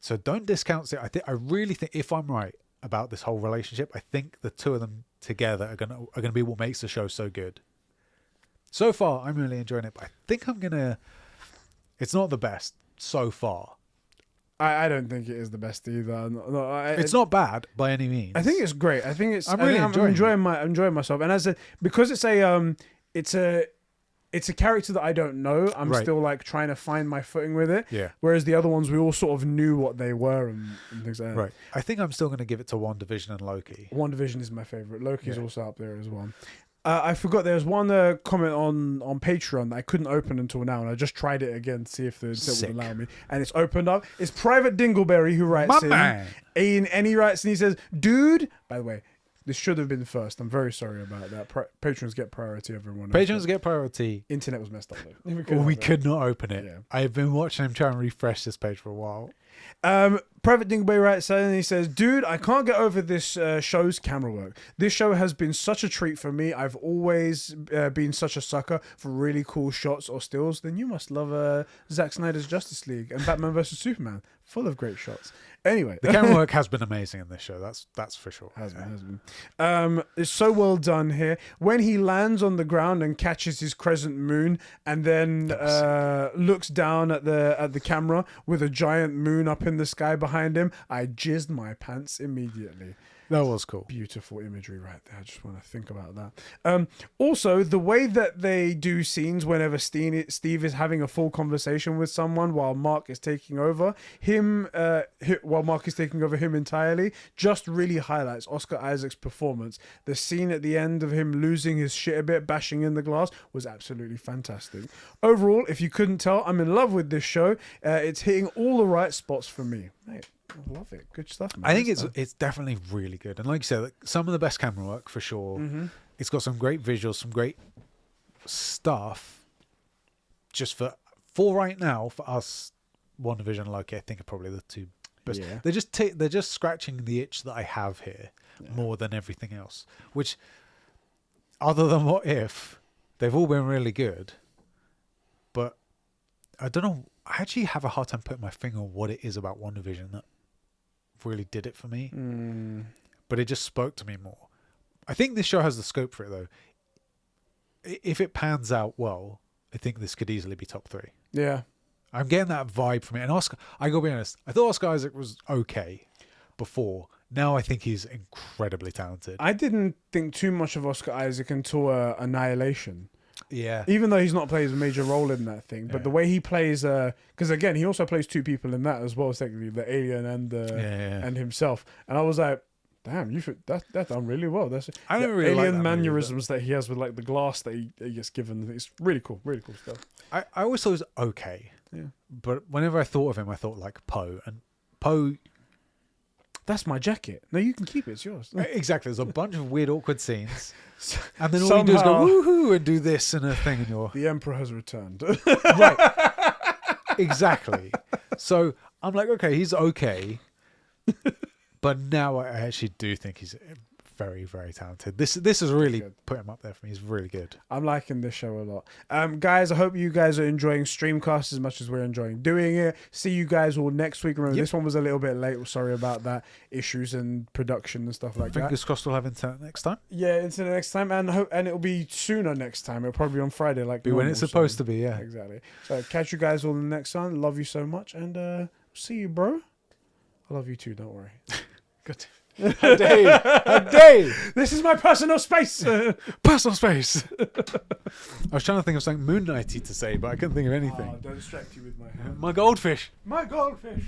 So don't discount it. I really think, if I'm right about this whole relationship, I think the two of them together are gonna be what makes the show so good. So far, I'm really enjoying it, but I think it's not the best so far. I don't think it is the best either. It's not bad by any means. I think it's great. I think it's. I'm really enjoying myself, and because it's a character that I don't know. I'm Right. still like trying to find my footing with it. Yeah. Whereas the other ones, we all sort of knew what they were and things like that. Right. I think I'm still going to give it to WandaVision and Loki. WandaVision is my favorite. Loki's Yeah. also up there as well. I forgot there was one comment on Patreon that I couldn't open until now, and I just tried it again to see if the it would allow me, and it's opened up. It's Private Dingleberry who writes and he writes and he says, "Dude, by the way, this should have been first. I'm very sorry about that. Patrons get priority, everyone. Patrons get priority. Internet was messed up though. We could not open it. Yeah. I've been watching him try and refresh this page for a while. Private Dingleberry writes and he says, "Dude, I can't get over this show's camera work. This show has been such a treat for me. I've always been such a sucker for really cool shots or stills. Then you must love Zack Snyder's Justice League and Batman vs Superman, full of great shots." Anyway, the camera work has been amazing in this show. That's for sure. Has been. It's so well done here. When he lands on the ground and catches his crescent moon, and then looks down at the camera with a giant moon up in the sky behind him, I jizzed my pants immediately. That was cool. Beautiful imagery right there. I just want to think about that. Also, the way that they do scenes whenever Steve is having a full conversation with someone while Mark is taking over him entirely, just really highlights Oscar Isaac's performance. The scene at the end of him losing his shit a bit, bashing in the glass, was absolutely fantastic. Overall, if you couldn't tell, I'm in love with this show. It's hitting all the right spots for me. Mate, I love it. Good stuff, man. I think it's definitely really good. And like you said, like, some of the best camera work for sure. Mm-hmm. It's got some great visuals, some great stuff. Just for right now, for us, WandaVision and Loki, I think are probably the two best. Yeah. They're just scratching the itch that I have here more than everything else. Which, other than What If, they've all been really good. But I don't know. I actually have a hard time putting my finger on what it is about WandaVision that really did it for me. But it just spoke to me more. I think this show has the scope for it, though. If it pans out well, I think this could easily be top 3. Yeah. I'm getting that vibe from it. And Oscar, I gotta be honest, I thought Oscar Isaac was okay before. Now I think he's incredibly talented. I didn't think too much of Oscar Isaac until Annihilation. Yeah. Even though he's not played a major role in that thing, but the way he plays, because again, he also plays two people in that as well, technically, the alien and and himself. And I was like, damn, that's done really well. That's I don't really alien like that mannerisms that he has with like the glass that he gets given. It's really cool stuff. I always thought it was okay. Yeah. But whenever I thought of him, I thought like Poe. And Poe... That's my jacket. No, you can keep it. It's yours. Exactly. There's a bunch of weird, awkward scenes. And then all you do is go, woohoo, and do this and a thing, and you're... The Emperor has returned. Right. Exactly. So I'm like, okay, he's okay. But now I actually do think he's very, very talented. This is really Good. put him up there for me. He's really good. I'm liking this show a lot. Guys, I hope you guys are enjoying Streamcast as much as we're enjoying doing it. See you guys all next week. Remember, this one was a little bit late. Sorry about that. Issues and production and stuff like that. Fingers crossed we'll have internet next time. Yeah, until the next time. And it'll be sooner next time. It'll probably be on Friday like Be when normal, it's supposed so- to be, yeah. Exactly. So catch you guys all in the next one. Love you so much. And see you, bro. I love you too. Don't worry. Good. A day. This is my personal space. Personal space. I was trying to think of something Moon Knighty to say, but I couldn't think of anything. Oh, don't distract you with my hand. My goldfish. My goldfish.